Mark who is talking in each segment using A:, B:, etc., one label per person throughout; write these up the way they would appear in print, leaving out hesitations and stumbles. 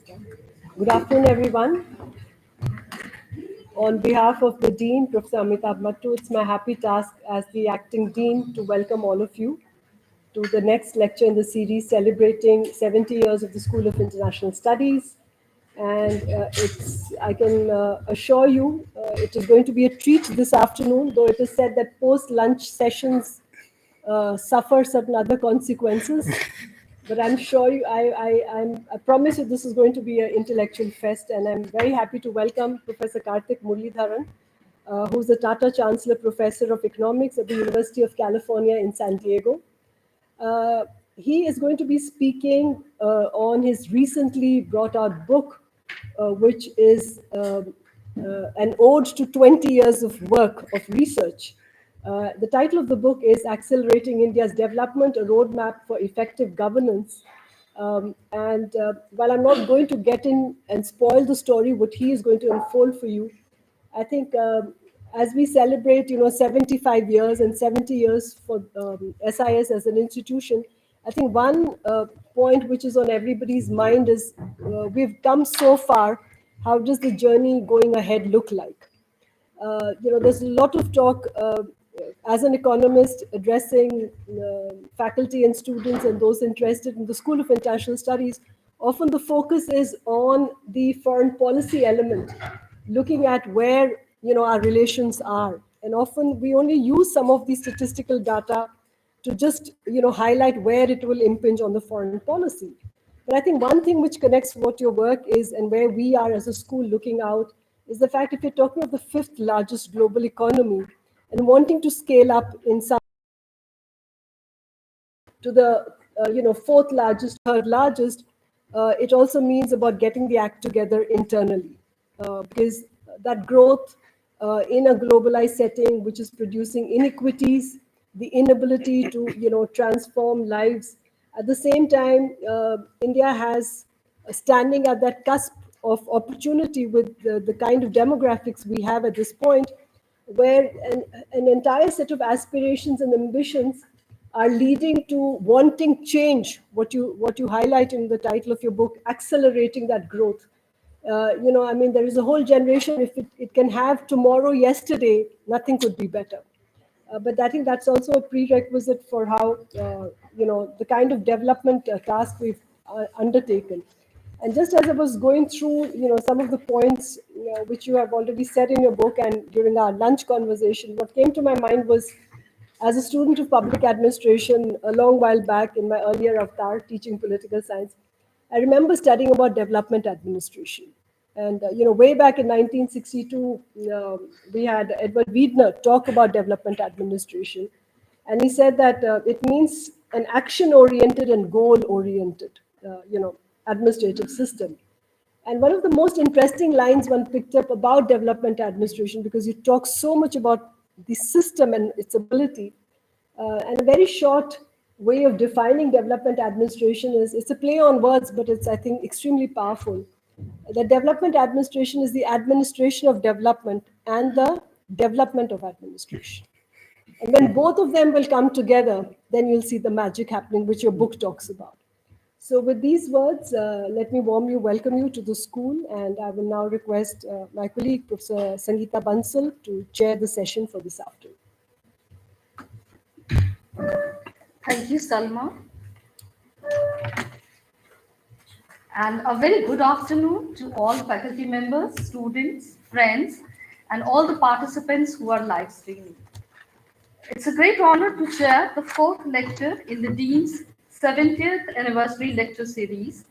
A: Good afternoon, everyone. On behalf of the Dean, Professor Amitabh Mattu, it's my happy task as the acting Dean to welcome all of you to the next lecture in the series celebrating 70 years of the School of International Studies. And I can assure you, it is going to be a treat this afternoon, though it is said that post-lunch sessions suffer certain other consequences. But I'm sure I promise you this is going to be an intellectual fest, and I'm very happy to welcome Professor Karthik Muralidharan, who's the Tata Chancellor Professor of Economics at the University of California in San Diego. He is going to be speaking on his recently brought out book, which is an ode to 20 years of work of research. The title of the book is Accelerating India's Development, a Roadmap for Effective Governance. While I'm not going to get in and spoil the story, what he is going to unfold for you, I think as we celebrate, 75 years and 70 years for SIS as an institution, I think one point which is on everybody's mind is we've come so far. How does the journey going ahead look like? There's a lot of talk as an economist addressing faculty and students and those interested in the School of International Studies. Often the focus is on the foreign policy element, looking at where our relations are. And often we only use some of the statistical data to just highlight where it will impinge on the foreign policy. But I think one thing which connects what your work is and where we are as a school looking out is the fact if you're talking of the fifth largest global economy and wanting to scale up in some to the fourth largest, third largest, it also means about getting the act together internally, because that growth in a globalized setting, which is producing inequities, the inability to transform lives. At the same time, India has standing at that cusp of opportunity with the kind of demographics we have at this point, where an entire set of aspirations and ambitions are leading to wanting change, what you highlight in the title of your book, accelerating that growth. There is a whole generation, if it can have tomorrow, yesterday, nothing could be better. But I think that's also a prerequisite for how, the kind of development task we've undertaken. And just as I was going through, some of the points which you have already said in your book and during our lunch conversation, what came to my mind was, as a student of public administration a long while back in my earlier avatar teaching political science, I remember studying about development administration. And, way back in 1962, we had Edward Wiedner talk about development administration. And he said that it means an action-oriented and goal-oriented, administrative system. And one of the most interesting lines one picked up about development administration, because you talk so much about the system and its ability, and a very short way of defining development administration is, it's a play on words, but it's, I think, extremely powerful. The development administration is the administration of development and the development of administration. And when both of them will come together, then you'll see the magic happening, which your book talks about. So with these words, let me warmly welcome you to the school, and I will now request my colleague, Professor Sangeeta Bansal, to chair the session for this afternoon.
B: Thank you, Salma. And a very good afternoon to all faculty members, students, friends, and all the participants who are live streaming. It's a great honor to chair the fourth lecture in the Dean's 70th anniversary lecture series.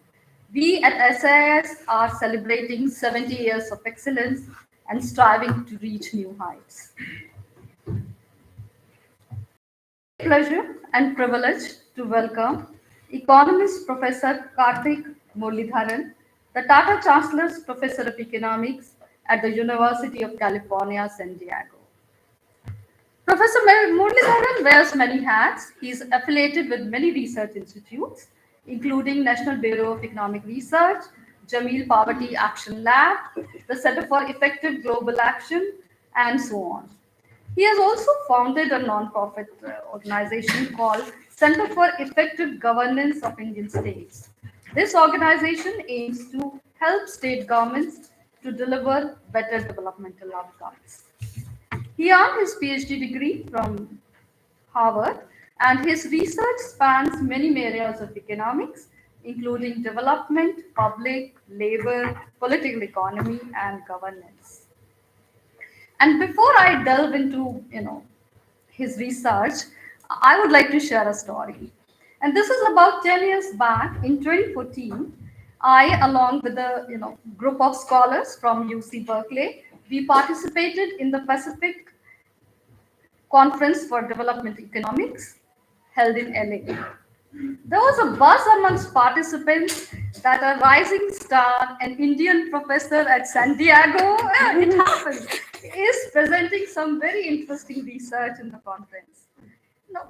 B: We at SIS are celebrating 70 years of excellence and striving to reach new heights. Pleasure and privilege to welcome economist Professor Karthik Muralidharan, the Tata Chancellor's Professor of Economics at the University of California, San Diego. Professor Muralidharan wears many hats. He is affiliated with many research institutes, including National Bureau of Economic Research, Jameel Poverty Action Lab, the Center for Effective Global Action, and so on. He has also founded a non-profit organization called Center for Effective Governance of Indian States. This organization aims to help state governments to deliver better developmental outcomes. He earned his PhD degree from Harvard, and his research spans many areas of economics, including development, public, labor, political economy, and governance. And before I delve into, his research, I would like to share a story. And this is about 10 years back in 2014. I, along with a group of scholars from UC Berkeley, we participated in the Pacific Conference for Development Economics held in LA. There was a buzz amongst participants that a rising star, an Indian professor at San Diego, it happens, is presenting some very interesting research in the conference.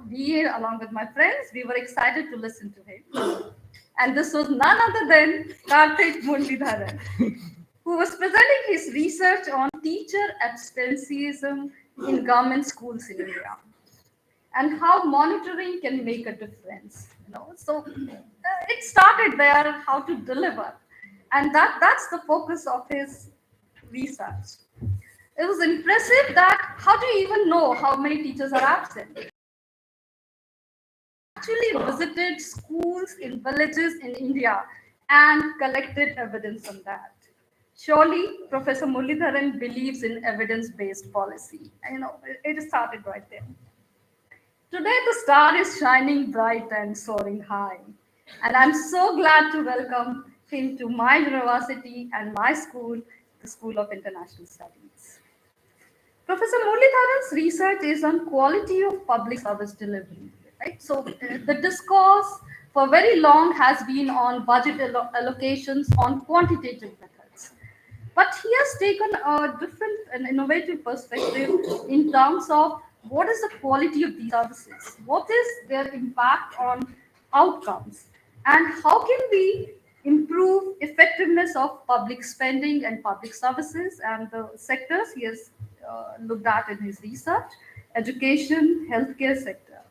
B: We, along with my friends, we were excited to listen to him. And this was none other than Karthik Muralidharan, who was presenting his research on teacher absenteeism in government schools in India and how monitoring can make a difference. So it started there, how to deliver, and that's the focus of his research. It was impressive that how do you even know how many teachers are absent? Actually visited schools in villages in India and collected evidence on that. Surely, Professor Muralidharan believes in evidence-based policy. It started right there. Today, the star is shining bright and soaring high. And I'm so glad to welcome him to my university and my school, the School of International Studies. Professor Muralidharan's research is on quality of public service delivery. Right? So the discourse for very long has been on budget allocations on quantitative methods. But he has taken a different and innovative perspective in terms of what is the quality of these services, what is their impact on outcomes, and how can we improve effectiveness of public spending and public services and the sectors he has looked at in his research: education, healthcare sector.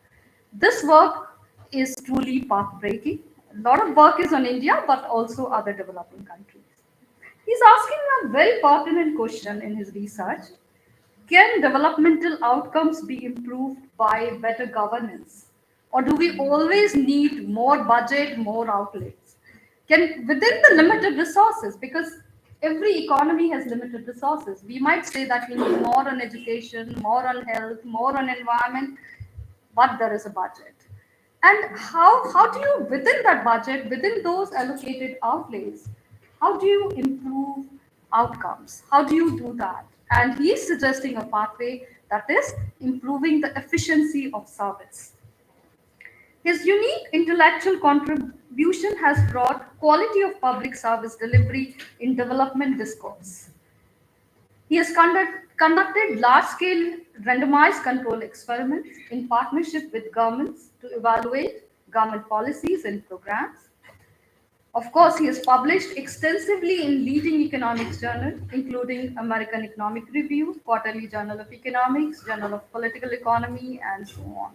B: This work is truly path-breaking. A lot of work is on India, but also other developing countries. He's asking a very pertinent question in his research. Can developmental outcomes be improved by better governance? Or do we always need more budget, more outlays? Within the limited resources, because every economy has limited resources, we might say that we need more on education, more on health, more on environment, but there is a budget. And how do you, within that budget, within those allocated outlays, how do you improve outcomes? How do you do that? And he's suggesting a pathway that is improving the efficiency of service. His unique intellectual contribution has brought quality of public service delivery in development discourse. He has conducted large-scale randomized control experiments in partnership with governments to evaluate government policies and programs. Of course, he has published extensively in leading economics journals, including American Economic Review, Quarterly Journal of Economics, Journal of Political Economy, and so on.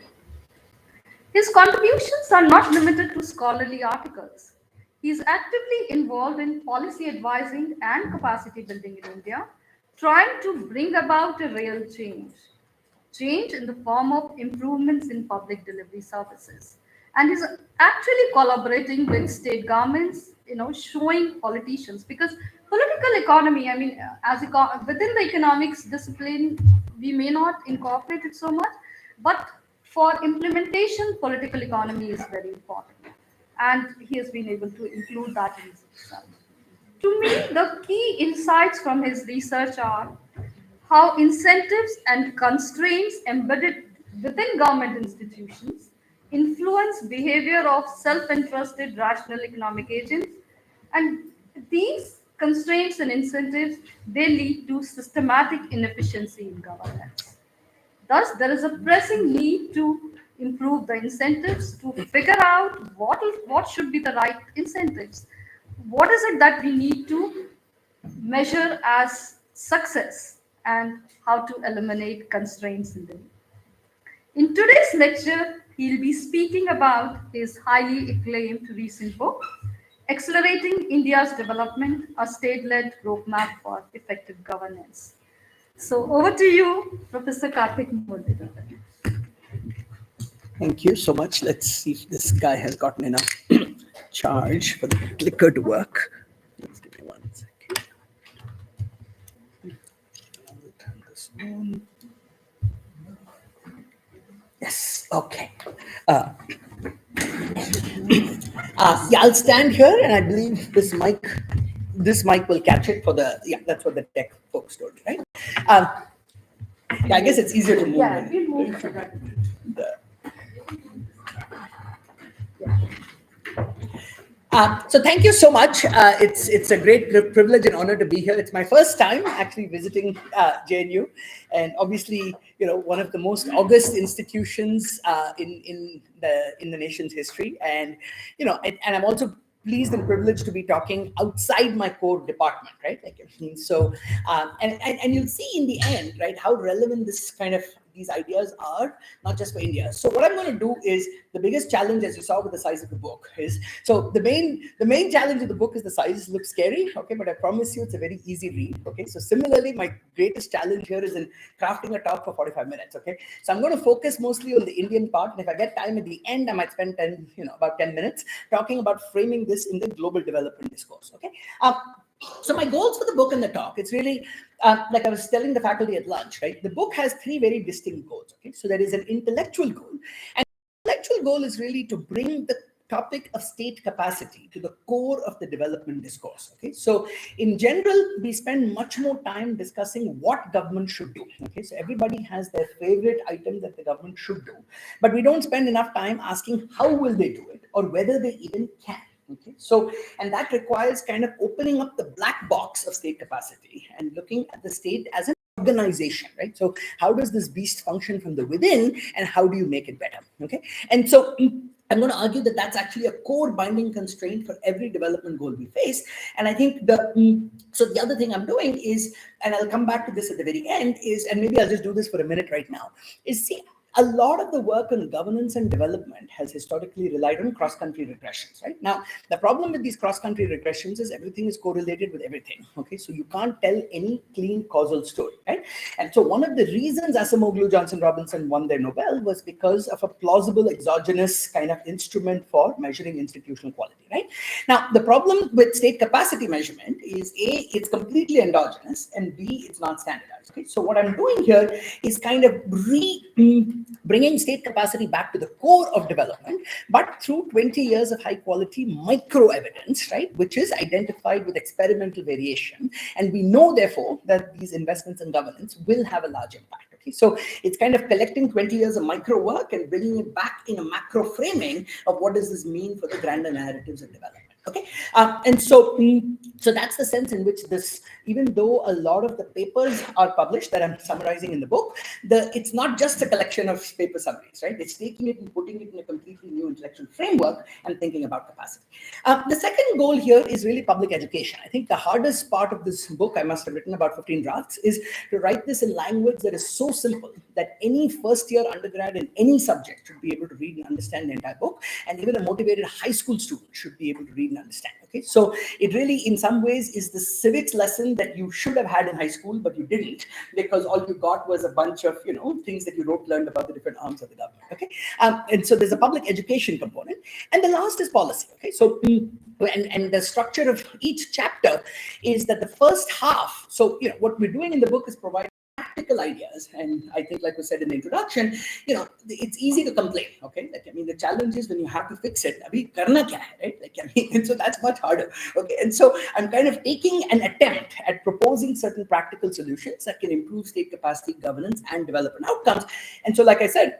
B: His contributions are not limited to scholarly articles. He is actively involved in policy advising and capacity building in India, trying to bring about a real change in the form of improvements in public delivery services. And is actually collaborating with state governments, showing politicians, because political economy, within the economics discipline, we may not incorporate it so much, but for implementation, political economy is very important. And he has been able to include that in his research. To me, the key insights from his research are how incentives and constraints embedded within government institutions influence behavior of self-interested rational economic agents, and these constraints and incentives, they lead to systematic inefficiency in governance. Thus, there is a pressing need to improve the incentives, to figure out what should be the right incentives. What is it that we need to measure as success, and how to eliminate constraints in them. In today's lecture, he'll be speaking about his highly acclaimed recent book, Accelerating India's Development, a State-Led Roadmap for Effective Governance. So over to you, Professor Karthik Muralidharan.
C: Thank you so much. Let's see if this guy has gotten enough charge for the clicker to work. Just give me 1 second. I'll turn this on. Yes, okay. Yeah, I'll stand here, and I believe this mic will catch it for the, yeah, that's what the tech folks told me, right? Yeah, I guess it's easier to move.
B: Yeah, we'll move.
C: So thank you so much. It's a great privilege and honor to be here. It's my first time actually visiting JNU, and obviously, one of the most august institutions in the nation's history. And and I'm also pleased and privileged to be talking outside my core department, right? So, and you'll see in the end, right, how relevant these ideas are, not just for India. So what I'm going to do is, the biggest challenge, as you saw with the size of the book, is, so the main challenge of the book is the size looks scary, okay, but I promise you it's a very easy read, okay. So similarly, my greatest challenge here is in crafting a talk for 45 minutes, okay. So I'm going to focus mostly on the Indian part, and if I get time at the end, I might spend about 10 minutes talking about framing this in the global development discourse, okay. So my goals for the book and the talk, it's really, like I was telling the faculty at lunch, right? The book has 3 very distinct goals, okay? So there is an intellectual goal, and the intellectual goal is really to bring the topic of state capacity to the core of the development discourse, okay? So in general, we spend much more time discussing what government should do, okay? So everybody has their favorite item that the government should do, but we don't spend enough time asking how will they do it, or whether they even can. Okay, so, and that requires kind of opening up the black box of state capacity and looking at the state as an organization, right? So how does this beast function from the within, and how do you make it better? Okay, and so I'm going to argue that that's actually a core binding constraint for every development goal we face. And I think so the other thing I'm doing is, and I'll come back to this at the very end, is, and maybe I'll just do this for a minute right now, is see, a lot of the work on governance and development has historically relied on cross-country regressions, right? Now, the problem with these cross-country regressions is everything is correlated with everything, okay? So you can't tell any clean causal story, right? And so one of the reasons Acemoglu, Johnson Robinson won their Nobel was because of a plausible exogenous kind of instrument for measuring institutional quality, right? Now, the problem with state capacity measurement is A, it's completely endogenous, and B, it's not standardized, okay? So what I'm doing here is kind of bringing state capacity back to the core of development, but through 20 years of high quality micro evidence, right, which is identified with experimental variation. And we know, therefore, that these investments in governance will have a large impact. Okay, so it's kind of collecting 20 years of micro work and bringing it back in a macro framing of what does this mean for the grander narratives of development. Okay, and so that's the sense in which this, even though a lot of the papers are published that I'm summarizing in the book, it's not just a collection of paper summaries, right? It's taking it and putting it in a completely new intellectual framework and thinking about capacity. The second goal here is really public education. I think the hardest part of this book, I must have written about 15 drafts, is to write this in language that is so simple that any first-year undergrad in any subject should be able to read and understand the entire book, and even a motivated high school student should be able to read and understand. Okay, so it really, in some ways, is the civics lesson that you should have had in high school, but you didn't, because all you got was a bunch of things that you learned about the different arms of the government. Okay, and so there's a public education component, and the last is policy. Okay, so and the structure of each chapter is that the first half. So what we're doing in the book is provide practical ideas, and I think, like we said in the introduction, it's easy to complain. Okay, the challenge is when you have to fix it. Abhi karna kya hai, right? And so that's much harder. Okay, and so I'm kind of taking an attempt at proposing certain practical solutions that can improve state capacity, governance, and development outcomes. And so, like I said,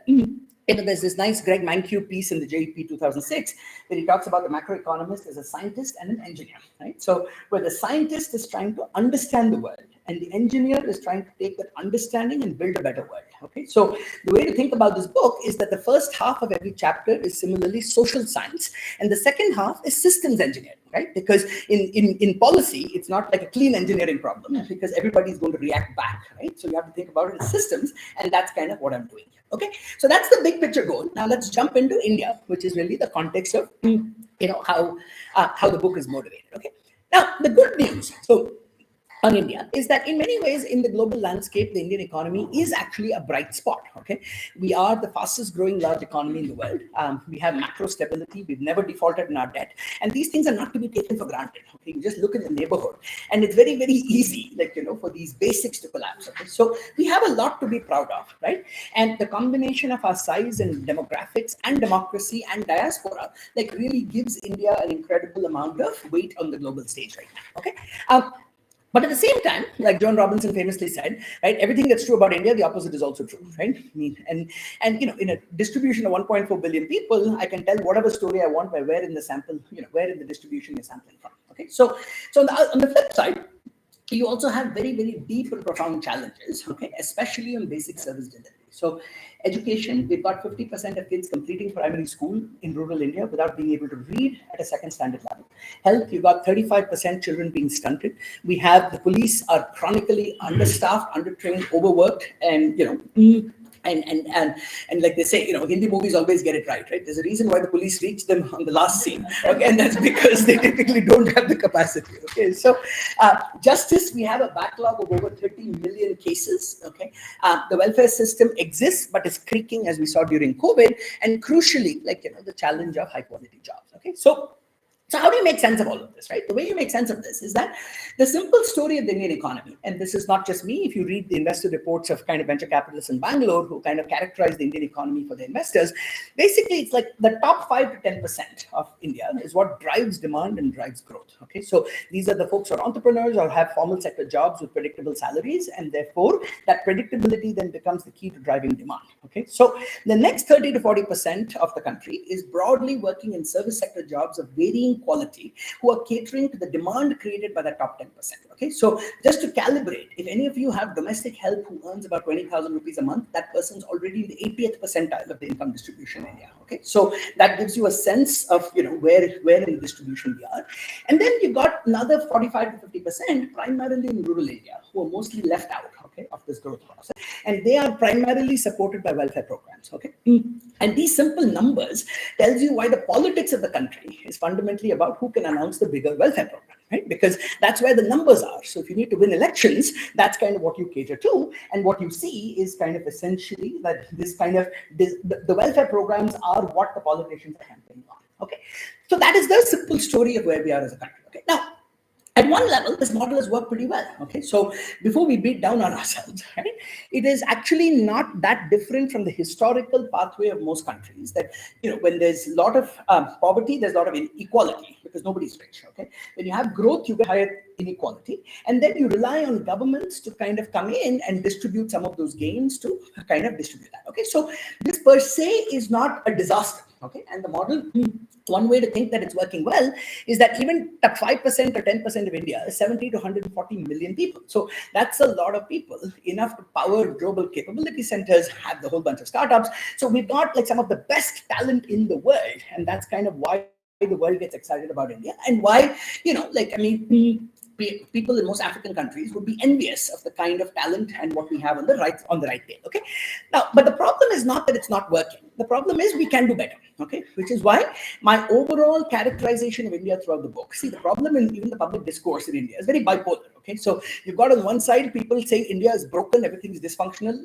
C: there's this nice Greg Mankiw piece in the JEP 2006 where he talks about the macroeconomist as a scientist and an engineer, right? So where the scientist is trying to understand the world and the engineer is trying to take that understanding and build a better world, okay? So the way to think about this book is that the first half of every chapter is similarly social science, and the second half is systems engineering, right? right? Because in policy, it's not like a clean engineering problem, because everybody's going to react back, right? So you have to think about it as systems, and that's kind of what I'm doing here. Okay, so that's the big picture goal. Now let's jump into India, which is really the context of how the book is motivated. Okay, now the good news. So on India is that in many ways in the global landscape, the Indian economy is actually a bright spot. Okay, we are the fastest growing large economy in the world. We have macro stability. We've never defaulted in our debt, and these things are not to be taken for granted. Okay, you just look in the neighborhood, and it's very very easy, for these basics to collapse. Okay, so we have a lot to be proud of, right? And the combination of our size and demographics and democracy and diaspora, really gives India an incredible amount of weight on the global stage right now. Okay. But at the same time, like John Robinson famously said, right, everything that's true about India, the opposite is also true, right? I mean, and in a distribution of 1.4 billion people, I can tell whatever story I want by where in the sample, where in the distribution you're sampling from. Okay, so on the flip side, you also have very, very deep and profound challenges, okay, especially on basic service delivery. So education, we've got 50% of kids completing primary school in rural India without being able to read at a second standard level. Health, you've got 35% children being stunted. We have the police are chronically understaffed, undertrained, overworked, and and like they say, Hindi movies always get it right? There's a reason why the police reach them on the last scene, okay, and that's because they typically don't have the capacity. Okay, so justice, we have a backlog of over 30 million cases. Okay, the welfare system exists, but it's creaking, as we saw during COVID, and crucially, the challenge of high quality jobs. Okay, so how do you make sense of all of this, right? The way you make sense of this is that the simple story of the Indian economy, and this is not just me, if you read the investor reports of kind of venture capitalists in Bangalore who kind of characterize the Indian economy for the investors, basically it's like the top 5 to 10% of India is what drives demand and drives growth. Okay, so these are the folks who are entrepreneurs or have formal sector jobs with predictable salaries, and therefore that predictability then becomes the key to driving demand. Okay, so the next 30 to 40% of the country is broadly working in service sector jobs of varying quality, who are catering to the demand created by the top 10%. Okay, so just to calibrate, if any of you have domestic help who earns about 20,000 rupees a month, that person's already in the 80th percentile of the income distribution in India. Okay, so that gives you a sense of where in the distribution we are. And then you got another 45 to 50% primarily in rural India, who are mostly left out, okay, of this growth process, and they are primarily supported by welfare programs. Okay, and these simple numbers tells you why the politics of the country is fundamentally about who can announce the bigger welfare program, right? Because that's where the numbers are. So if you need to win elections, that's kind of what you cater to, and what you see is kind of essentially that the welfare programs are what the politicians are campaigning on. Okay, so that is the simple story of where we are as a country. Okay, now at one level, this model has worked pretty well. Okay, so before we beat down on ourselves, right, it is actually not that different from the historical pathway of most countries. That when there's a lot of poverty, there's a lot of inequality because nobody's rich. Okay, when you have growth, you get higher inequality, and then you rely on governments to kind of come in and distribute some of those gains to kind of distribute that. Okay, so this per se is not a disaster. Okay, and the model, one way to think that it's working well is that even at 5% or 10% of India is 70 to 140 million people. So that's a lot of people, enough to power global capability centers, have the whole bunch of startups. So we've got some of the best talent in the world, and that's kind of why the world gets excited about India, and why, people in most African countries would be envious of the kind of talent and what we have on the right tail. Okay, now, but the problem is not that it's not working. The problem is we can do better. Okay, which is why my overall characterization of India throughout the book. See, the problem in even the public discourse in India is very bipolar. Okay, so you've got on one side people saying India is broken, everything is dysfunctional,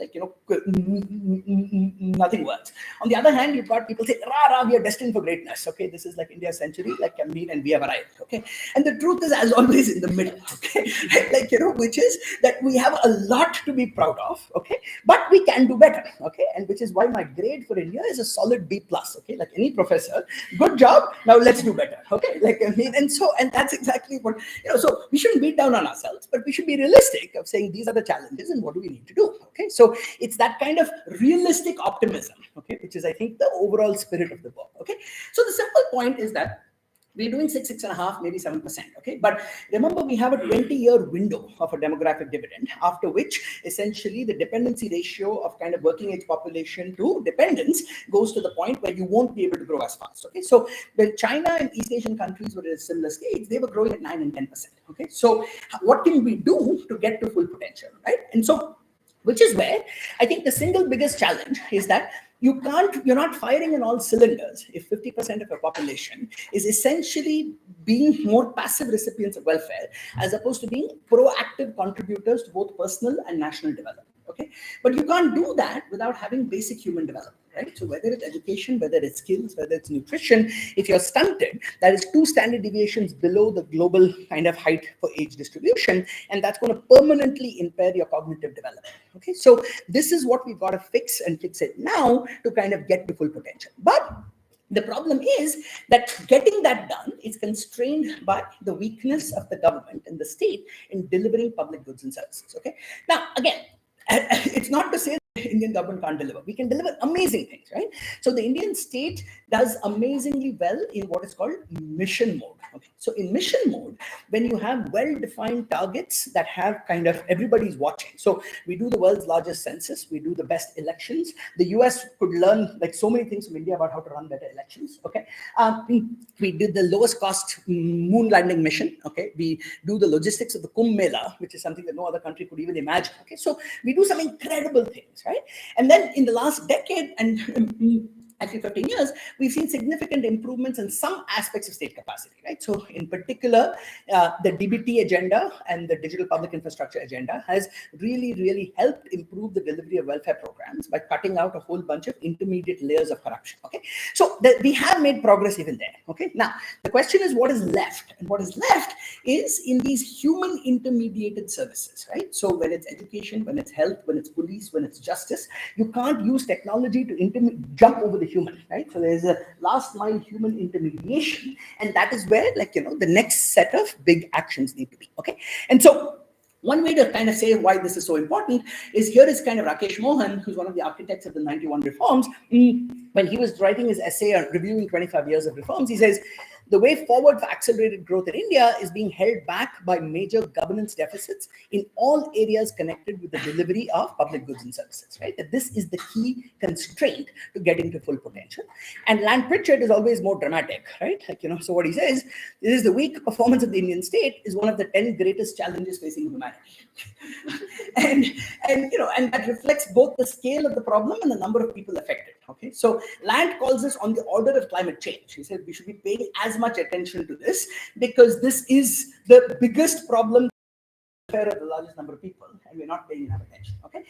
C: nothing works. On the other hand, you've got people say, rah, rah, we are destined for greatness. Okay, this is like India's century, and we have arrived. Okay, and the truth is, as always, in the middle. Okay, which is that we have a lot to be proud of. Okay, but we can do better. Okay, and which is why my grade for India is a solid B+. Okay, like any professor, good job. Now let's do better. Okay, and that's exactly what so we shouldn't beat down on ourselves, but we should be realistic of saying these are the challenges and what do we need to do. Okay, so it's that kind of realistic optimism. Okay, which is, I think, the overall spirit of the book. Okay, so the simple point is that we're doing 6.5, maybe 7%. Okay, but remember, we have a 20-year window of a demographic dividend, after which essentially the dependency ratio of kind of working age population to dependence goes to the point where you won't be able to grow as fast. Okay, so when China and East Asian countries were at a similar stage, they were growing at 9 and 10%. Okay, so what can we do to get to full potential, right? And so, which is where I think the single biggest challenge is that you're not firing in all cylinders if 50% of your population is essentially being more passive recipients of welfare as opposed to being proactive contributors to both personal and national development. Okay, but you can't do that without having basic human development, right? So whether it's education, whether it's skills, whether it's nutrition, if you're stunted, that is 2 standard deviations below the global kind of height for age distribution, and that's going to permanently impair your cognitive development. Okay, so this is what we've got to fix, and fix it now to kind of get to full potential. But the problem is that getting that done is constrained by the weakness of the government and the state in delivering public goods and services. Okay, now again, it's not to say the Indian government can't deliver. We can deliver amazing things, right? So the Indian state does amazingly well in what is called mission mode. Okay, so in mission mode, when you have well-defined targets that have kind of everybody's watching. So we do the world's largest census, we do the best elections. The US could learn like so many things from India about how to run better elections. Okay, we did the lowest cost moon landing mission. Okay, we do the logistics of the Kumbh Mela, which is something that no other country could even imagine. Okay, so we do some incredible things, right? And then in the last decade and actually 15 years, we've seen significant improvements in some aspects of state capacity, right? So in particular, the DBT agenda and the digital public infrastructure agenda has really helped improve the delivery of welfare programs by cutting out a whole bunch of intermediate layers of corruption. Okay, so we have made progress even there. Okay, now the question is what is left, and what is left is in these human intermediated services, right? So when it's education, when it's health, when it's police, when it's justice, you can't use technology to jump over the human, right? So there's a last mile human intermediation, and that is where, like, the next set of big actions need to be. Okay, and so one way to kind of say why this is so important is here is kind of Rakesh Mohan, who's one of the architects of the 91 reforms. When he was writing his essay on reviewing 25 years of reforms, he says, the way forward for accelerated growth in India is being held back by major governance deficits in all areas connected with the delivery of public goods and services, right? That this is the key constraint to getting to full potential. And Land Pritchard is always more dramatic, right? Like, so what he says is the weak performance of the Indian state is one of the 10 greatest challenges facing humanity. and that reflects both the scale of the problem and the number of people affected. Okay, so Land calls this on the order of climate change. He said we should be paying as much attention to this because this is the biggest problem of the largest number of people, and we're not paying enough attention. Okay,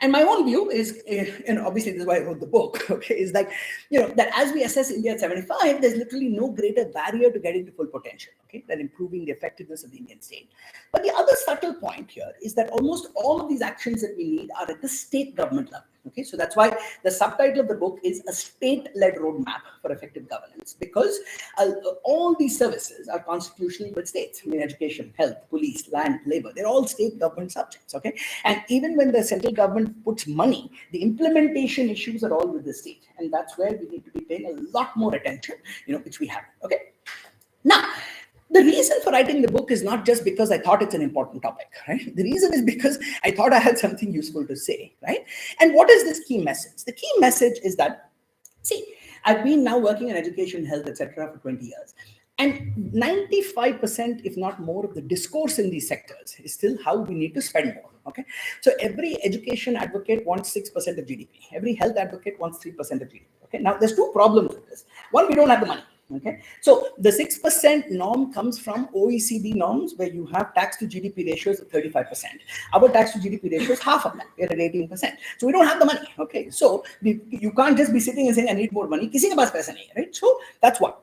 C: and my own view is, and obviously this is why I wrote the book, okay, is like, that as we assess India at 75, there's literally no greater barrier to getting to full potential, okay, than improving the effectiveness of the Indian state. But the other subtle point here is that almost all of these actions that we need are at the state government level. Okay, so that's why the subtitle of the book is a state-led roadmap for effective governance, because all these services are constitutionally with states. I mean, education, health, police, land, labor, they're all state government subjects. Okay, and even when the central government puts money, the implementation issues are all with the state, and that's where we need to be paying a lot more attention, which we have. Okay, now, the reason for writing the book is not just because I thought it's an important topic, right? The reason is because I thought I had something useful to say, right? And what is this key message? The key message is that, see, I've been now working in education, health, etc. for 20 years. And 95%, if not more, of the discourse in these sectors is still how we need to spend more. Okay, so every education advocate wants 6% of GDP. Every health advocate wants 3% of GDP. Okay, now there's 2 problems with this. One, we don't have the money. Okay, so the 6% norm comes from OECD norms where you have tax to GDP ratios of 35%. Our tax to GDP ratio is half of that. We're at 18%. So we don't have the money. Okay, so you can't just be sitting and saying, I need more money. Kisi ke paas paisa nahi hai, right? So that's one.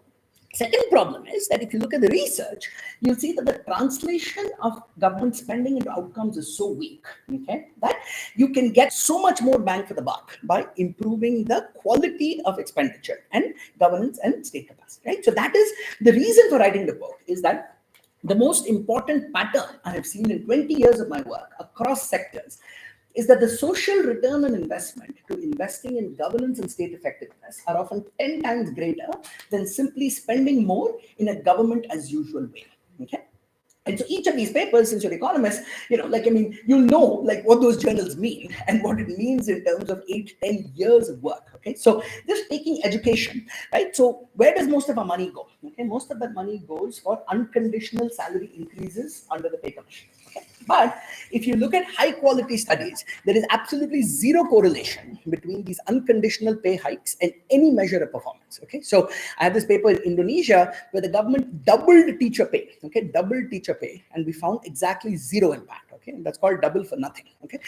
C: Second problem is that if you look at the research, you'll see that the translation of government spending into outcomes is so weak, okay, that you can get so much more bang for the buck by improving the quality of expenditure and governance and state capacity, right? So that is the reason for writing the book, is that the most important pattern I have seen in 20 years of my work across sectors is that the social return on investment to investing in governance and state effectiveness are often 10 times greater than simply spending more in a government as usual way. Okay. And so each of these papers, since you're economists, you'll know like what those journals mean and what it means in terms of 8-10 years of work. Okay, so just taking education, right? So where does most of our money go? Okay, most of that money goes for unconditional salary increases under the pay commission. Okay, but if you look at high quality studies, there is absolutely zero correlation between these unconditional pay hikes and any measure of performance. Okay, so I have this paper in Indonesia where the government doubled teacher pay. Okay, doubled teacher pay, and we found exactly zero impact. Okay, and that's called double for nothing. Okay,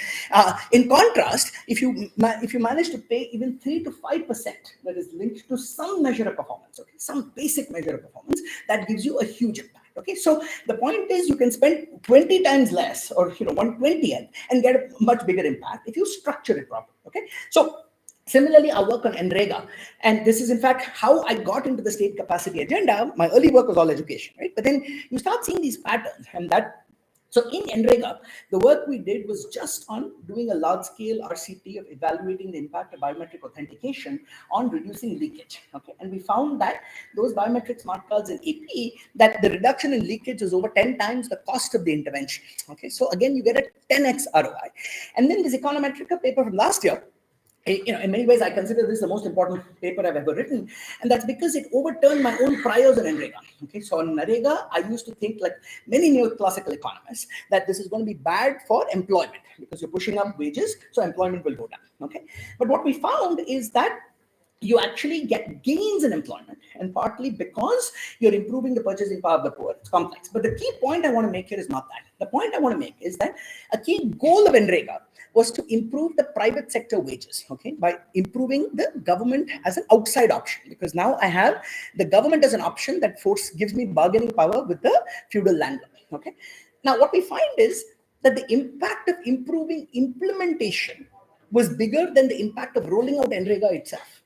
C: in contrast, if you manage to pay even 3 to 5% that is linked to some measure of performance, okay, some basic measure of performance, that gives you a huge impact. Okay, so the point is you can spend 20 times less, or 1/20th, and get a much bigger impact if you structure it properly. Okay, so similarly, I work on NREGA, and this is in fact how I got into the state capacity agenda. My early work was all education, right? But then you start seeing these patterns, and so in NREGA, the work we did was just on doing a large-scale RCT of evaluating the impact of biometric authentication on reducing leakage. Okay, and we found that those biometric smart cards in AP, that the reduction in leakage is over 10 times the cost of the intervention. Okay, so again, you get a 10x ROI. And then this Econometrica paper from last year, in many ways, I consider this the most important paper I've ever written, and that's because it overturned my own priors on NREGA. Okay, so on NREGA, I used to think, like many neoclassical economists, that this is going to be bad for employment because you're pushing up wages, so employment will go down. Okay, but what we found is that you actually get gains in employment, and partly because you're improving the purchasing power of the poor. It's complex. But the key point I want to make here is not that. The point I want to make is that a key goal of NREGA was to improve the private sector wages, okay, by improving the government as an outside option, because now I have the government as an option that gives me bargaining power with the feudal landlord. Okay. Now, what we find is that the impact of improving implementation was bigger than the impact of rolling out NREGA itself.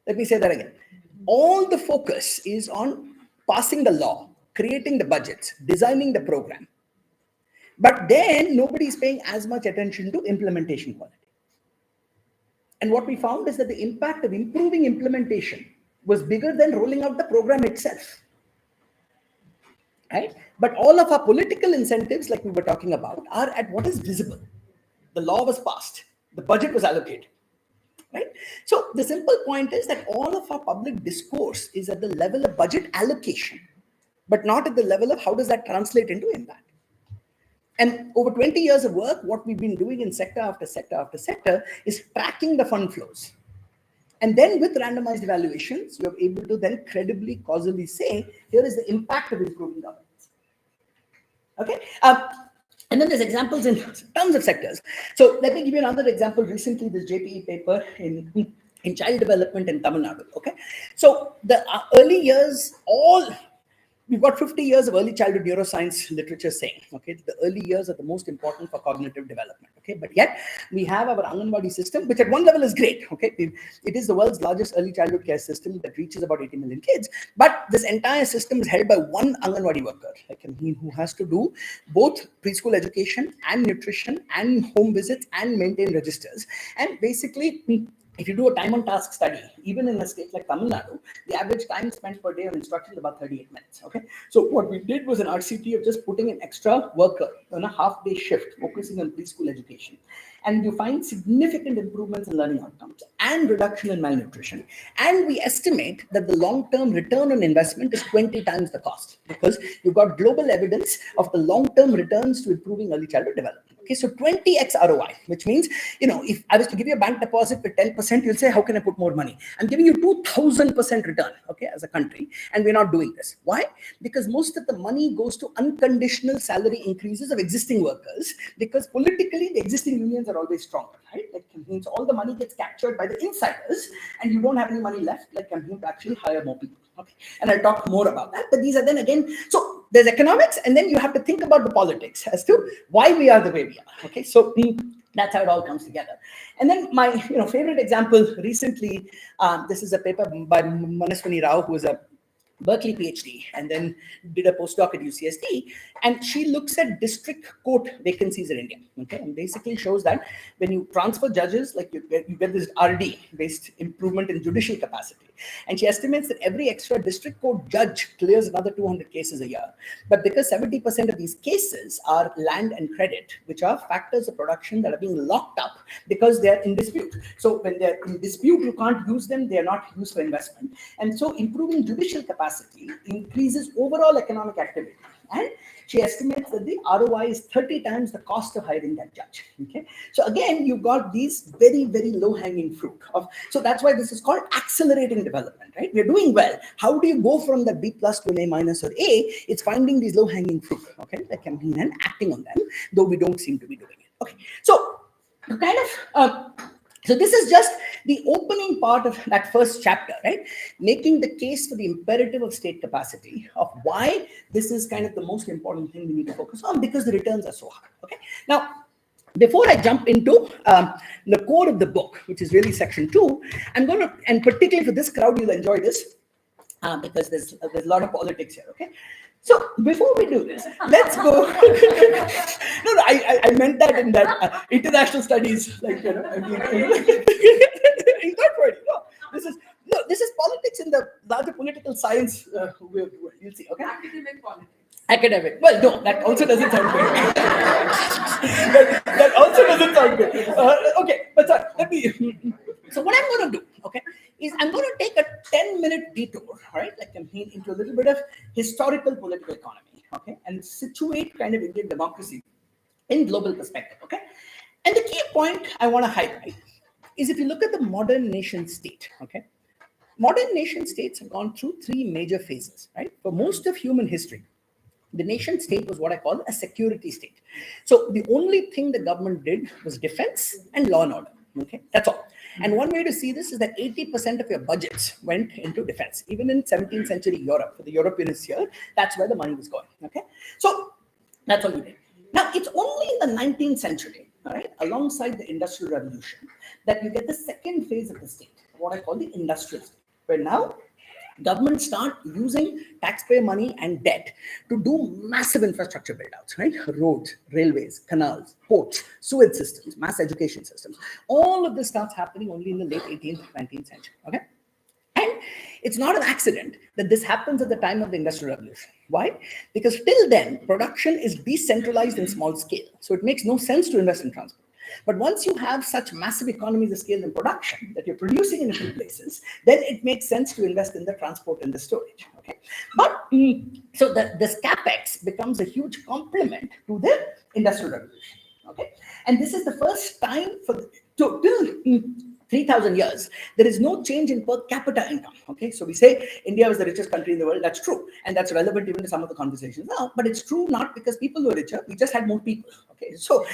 C: Let me say that again. All the focus is on passing the law, creating the budgets, designing the program. But then nobody is paying as much attention to implementation quality. And what we found is that the impact of improving implementation was bigger than rolling out the program itself. Right? But all of our political incentives, like we were talking about, are at what is visible. The law was passed, the budget was allocated. Right? So the simple point is that all of our public discourse is at the level of budget allocation, but not at the level of how does that translate into impact. And over 20 years of work, what we've been doing in sector after sector after sector is tracking the fund flows. And then with randomized evaluations, you're able to then credibly, causally say, here is the impact of improving governance. Okay. And then there's examples in tons of sectors. So let me give you another example. Recently, this JPE paper in child development in Tamil Nadu. Okay. So the early years, we've got 50 years of early childhood neuroscience literature saying, okay, the early years are the most important for cognitive development, okay? But yet, we have our Anganwadi system, which at one level is great, okay? It is the world's largest early childhood care system that reaches about 80 million kids, but this entire system is held by one Anganwadi worker, like who has to do both preschool education and nutrition and home visits and maintain registers. And basically, if you do a time on task study, even in a state like Tamil Nadu, the average time spent per day on instruction is about 38 minutes. Okay. So what we did was an RCT of just putting an extra worker on a half-day shift, focusing on preschool education. And you find significant improvements in learning outcomes and reduction in malnutrition. And we estimate that the long-term return on investment is 20 times the cost, because you've got global evidence of the long-term returns to improving early childhood development. Okay, so 20x ROI, which means, if I was to give you a bank deposit with 10%, you'll say, how can I put more money? I'm giving you 2000% return, okay, as a country, and we're not doing this. Why? Because most of the money goes to unconditional salary increases of existing workers, because politically, the existing unions are always stronger, right? Like, it means all the money gets captured by the insiders, and you don't have any money left, like, I'm going to actually hire more people. Okay, and I'll talk more about that. But these are then again, so there's economics, and then you have to think about the politics as to why we are the way we are. Okay, so that's how it all comes together. And then my favorite example recently, this is a paper by Manaswini Rao, who is a Berkeley PhD, and then did a postdoc at UCSD. And she looks at district court vacancies in India. Okay, and basically shows that when you transfer judges, like you get this RD based improvement in judicial capacity. And she estimates that every extra district court judge clears another 200 cases a year. But because 70% of these cases are land and credit, which are factors of production that are being locked up because they're in dispute. So when they're in dispute, you can't use them, they're not used for investment. And so improving judicial capacity increases overall economic activity. And she estimates that the ROI is 30 times the cost of hiring that judge. Okay, so again, you've got these very, very low-hanging fruit. So that's why this is called accelerating development, right? We're doing well. How do you go from the B plus to an A minus or A? It's finding these low-hanging fruit, okay, that can be and acting on them, though we don't seem to be doing it. Okay, so kind of. So this is just the opening part of that first chapter, right? Making the case for the imperative of state capacity, of why this is kind of the most important thing we need to focus on, because the returns are so high. Okay. Now, before I jump into the core of the book, which is really section 2, I'm going to, and particularly for this crowd, you'll enjoy this because there's a lot of politics here. Okay. So before we do this, let's go. No, I meant that in that international studies, like, you know, I mean, he's not worried. No, this is politics in the larger political science. You'll see. Okay.
B: Academic politics.
C: Academic. Well, no, that also doesn't sound good. that also doesn't sound good. Okay, but sorry, let me. So what I'm going to do, okay, is I'm going to take a 10-minute detour, all right, like I'm into a little bit of historical political economy, okay, and situate kind of Indian democracy in global perspective, okay. And the key point I want to highlight is if you look at the modern nation state, okay, modern nation states have gone through 3 major phases, right? For most of human history, the nation state was what I call a security state. So the only thing the government did was defense and law and order. Okay, that's all. And one way to see this is that 80% of your budgets went into defense. Even in 17th century Europe, for the Europeans here, that's where the money was going. Okay, so that's what we did. Now, it's only in the 19th century, all right, alongside the Industrial Revolution, that you get the second phase of the state, what I call the industrial state, where now governments start using taxpayer money and debt to do massive infrastructure build-outs, right? Roads, railways, canals, ports, sewage systems, mass education systems. All of this starts happening only in the late 18th, 19th century, okay? And it's not an accident that this happens at the time of the Industrial Revolution. Why? Because till then, production is decentralized in small scale. So it makes no sense to invest in transport. But once you have such massive economies of scale in production that you're producing in a few places, then it makes sense to invest in the transport and the storage. Okay, but so this capex becomes a huge complement to the Industrial Revolution. Okay, and this is the first time till 3,000 years, there is no change in per capita income. Okay, so we say India was the richest country in the world. That's true, and that's relevant even to some of the conversations now. But it's true not because people were richer; we just had more people. Okay, so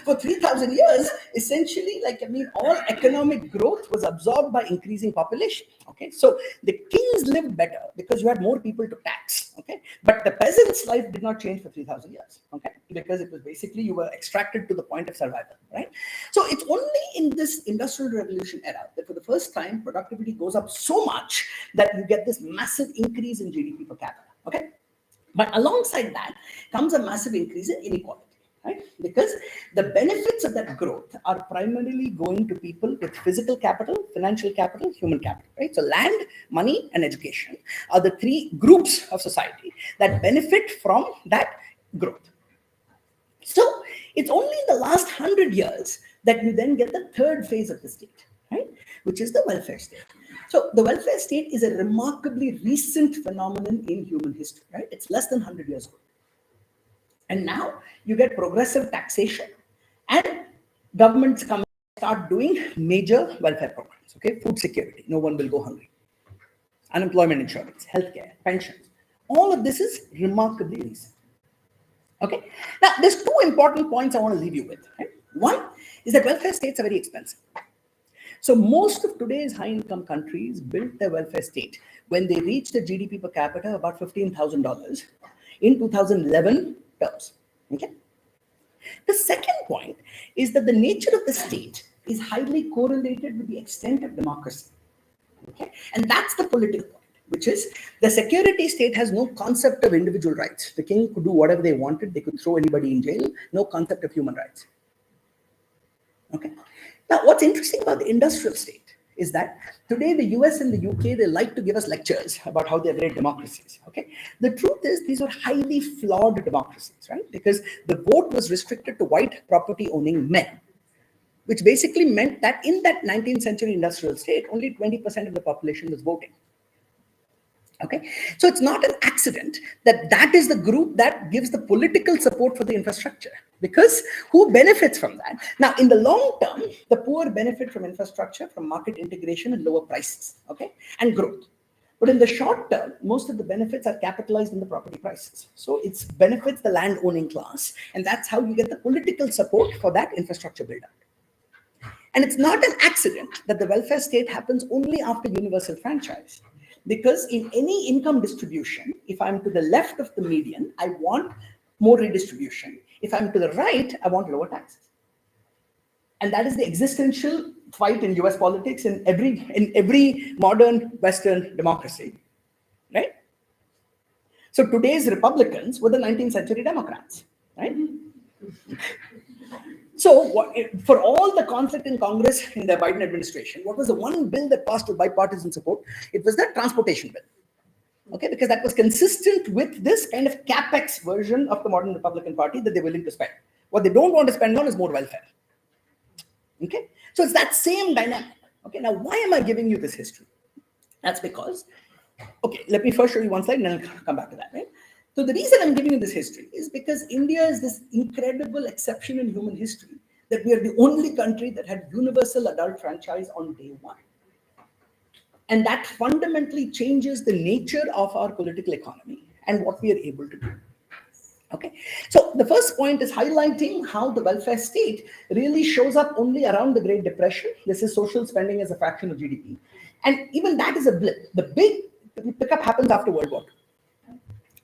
C: for 3,000 years, essentially, like I mean, all economic growth was absorbed by increasing population. Okay, so the kings lived better because you had more people to tax. Okay, but the peasants' life did not change for 3,000 years. Okay, because it was basically you were extracted to the point of survival. Right, so it's only in this Industrial Revolution era that for the first time productivity goes up so much that you get this massive increase in GDP per capita. Okay, but alongside that comes a massive increase in inequality, right? Because the benefits of that growth are primarily going to people with physical capital, financial capital, human capital, right? So land, money, and education are the 3 groups of society that benefit from that growth. So it's only in the last 100 years that you then get the third phase of the state, right? Which is the welfare state. So the welfare state is a remarkably recent phenomenon in human history, right? It's less than 100 years old. And now you get progressive taxation and governments come and start doing major welfare programs, okay? Food security, no one will go hungry. Unemployment insurance, healthcare, pensions. All of this is remarkably recent. Okay. Now, there's 2 important points I want to leave you with. Right? One is that welfare states are very expensive. So most of today's high-income countries built their welfare state when they reached a GDP per capita about $15,000 in 2011 terms. Okay. The second point is that the nature of the state is highly correlated with the extent of democracy. Okay, and that's the political point. which is the security state has no concept of individual rights. The king could do whatever they wanted. They could throw anybody in jail. No concept of human rights. Okay. Now, what's interesting about the industrial state is that today the US and the UK, they like to give us lectures about how they're great democracies. Okay. The truth is these are highly flawed democracies, right? Because the vote was restricted to white property owning men, which basically meant that in that 19th century industrial state, only 20% of the population was voting. Okay, so it's not an accident that that is the group that gives the political support for the infrastructure, because who benefits from that? Now, in the long term, the poor benefit from infrastructure, from market integration and lower prices, okay, and growth. But in the short term, most of the benefits are capitalized in the property prices. So it benefits the land owning class, and that's how you get the political support for that infrastructure build up. And it's not an accident that the welfare state happens only after universal franchise. Because in any income distribution, if I'm to the left of the median, I want more redistribution. If I'm to the right, I want lower taxes. And that is the existential fight in US politics in every modern Western democracy, right? So today's Republicans were the 19th century Democrats, right? So for all the conflict in Congress in the Biden administration, what was the one bill that passed with bipartisan support? It was the transportation bill. Okay, because that was consistent with this kind of capex version of the modern Republican Party that they're willing to spend. What they don't want to spend on is more welfare. Okay, so it's that same dynamic. Okay, now why am I giving you this history? That's because, okay, let me first show you one slide and then I'll come back to that, right? So the reason I'm giving you this history is because India is this incredible exception in human history that we are the only country that had universal adult franchise on day one. And that fundamentally changes the nature of our political economy and what we are able to do. Okay, so the first point is highlighting how the welfare state really shows up only around the Great Depression. This is social spending as a fraction of GDP. And even that is a blip. The big pickup happens after World War II.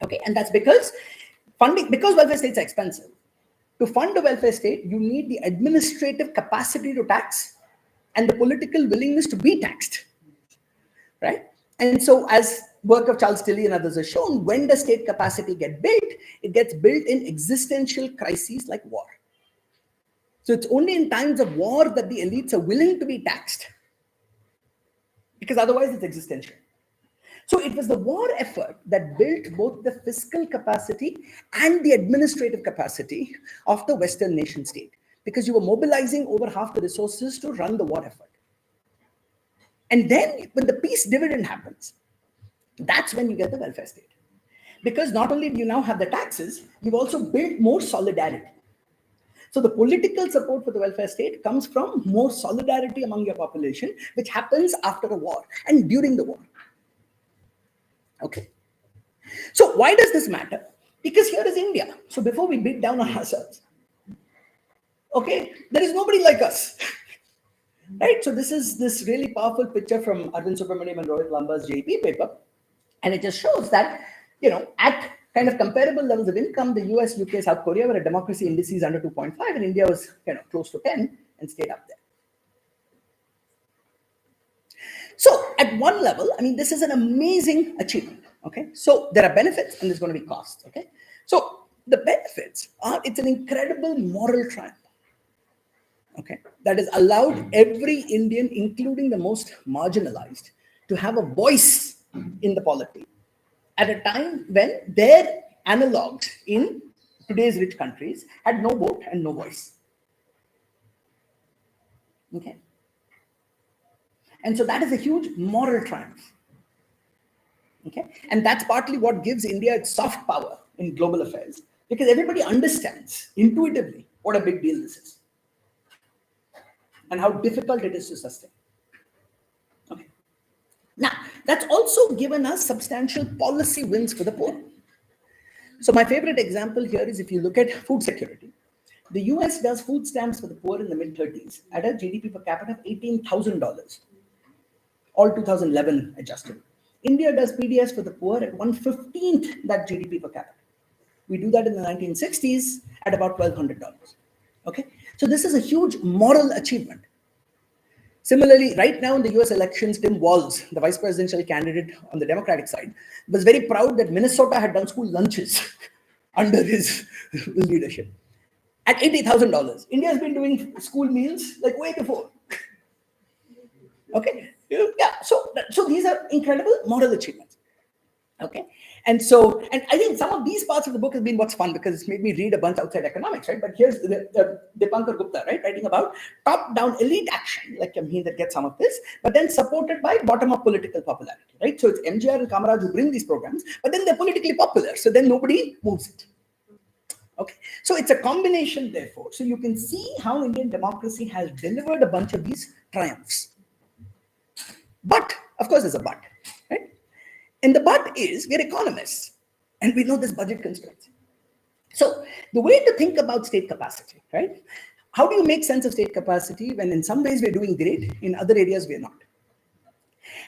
C: Okay, and that's because welfare states are expensive. To fund a welfare state, you need the administrative capacity to tax and the political willingness to be taxed, right? And so as work of Charles Tilley and others has shown, when does state capacity get built? It gets built in existential crises like war. So it's only in times of war that the elites are willing to be taxed, because otherwise it's existential. So it was the war effort that built both the fiscal capacity and the administrative capacity of the Western nation state, because you were mobilizing over half the resources to run the war effort. And then when the peace dividend happens, that's when you get the welfare state. Because not only do you now have the taxes, you've also built more solidarity. So the political support for the welfare state comes from more solidarity among your population, which happens after a war and during the war. Okay. So why does this matter? Because here is India. So before we beat down on ourselves, okay, there is nobody like us. Right? So this is this really powerful picture from Arvind Subramaniam and Rohit Lamba's JP paper. And it just shows that, you know, at kind of comparable levels of income, the US, UK, South Korea were at democracy indices under 2.5, and India was, you know, close to 10 and stayed up there. So at one level, I mean, this is an amazing achievement. Okay. So there are benefits and there's going to be costs. Okay. So the benefits are, it's an incredible moral triumph. Okay, that has allowed every Indian, including the most marginalized, to have a voice in the polity at a time when their analogs in today's rich countries had no vote and no voice. Okay, and so that is a huge moral triumph. Okay, and that's partly what gives India its soft power in global affairs, because everybody understands intuitively what a big deal this is and how difficult it is to sustain. Okay. Now, that's also given us substantial policy wins for the poor. So my favorite example here is if you look at food security. The US does food stamps for the poor in the mid-30s at a GDP per capita of $18,000, all 2011 adjusted. India does PDS for the poor at 1/15th that GDP per capita. We do that in the 1960s at about $1,200. Okay, so this is a huge moral achievement. Similarly, right now in the US elections, Tim Walz, the vice presidential candidate on the Democratic side, was very proud that Minnesota had done school lunches under his leadership at $80,000. India has been doing school meals like way before. Okay, yeah. So these are incredible moral achievements. Okay, and I think some of these parts of the book has been what's fun because it's made me read a bunch outside economics, right? But here's the Dipankar Gupta, right, writing about top-down elite action, like that gets some of this, but then supported by bottom-up political popularity, right? So it's MGR and Kamaraj who bring these programs, but then they're politically popular, so then nobody moves it. Okay, so it's a combination, therefore. So you can see how Indian democracy has delivered a bunch of these triumphs. But, of course, there's a but, right? And the but is we're economists and we know there's budget constraints. So the way to think about state capacity, right? How do you make sense of state capacity when in some ways we're doing great, in other areas we're not?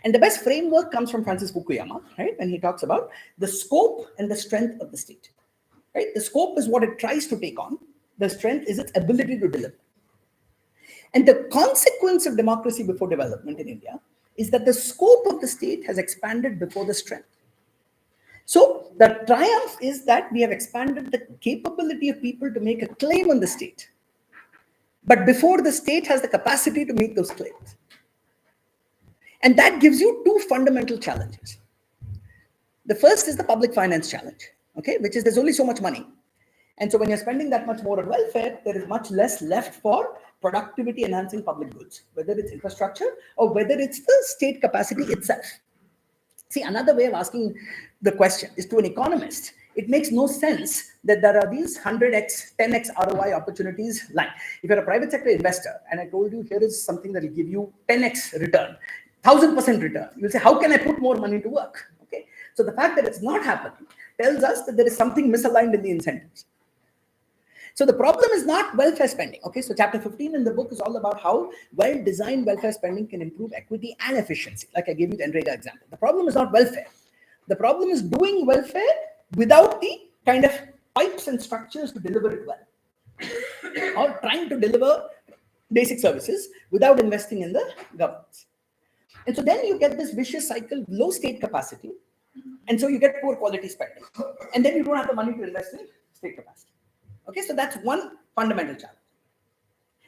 C: And the best framework comes from Francis Fukuyama, right? When he talks about the scope and the strength of the state, right? The scope is what it tries to take on. The strength is its ability to deliver. And the consequence of democracy before development in India is that the scope of the state has expanded before the strength. So the triumph is that we have expanded the capability of people to make a claim on the state, but before the state has the capacity to make those claims. And that gives you two fundamental challenges. The first is the public finance challenge, okay, which is there's only so much money. And so when you're spending that much more on welfare, there is much less left for productivity enhancing public goods, whether it's infrastructure or whether it's the state capacity itself. See, another way of asking the question is to an economist, it makes no sense that there are these 100x, 10x ROI opportunities lying. If you're a private sector investor and I told you here is something that will give you 10x return, 1000% return, you'll say, how can I put more money to work? Okay. So the fact that it's not happening tells us that there is something misaligned in the incentives. So the problem is not welfare spending. Okay, so chapter 15 in the book is all about how well-designed welfare spending can improve equity and efficiency. Like I gave you the NREGA example. The problem is not welfare. The problem is doing welfare without the kind of pipes and structures to deliver it well. Or trying to deliver basic services without investing in the governance. And so then you get this vicious cycle, low state capacity. And so you get poor quality spending. And then you don't have the money to invest in state capacity. Okay, so that's one fundamental challenge.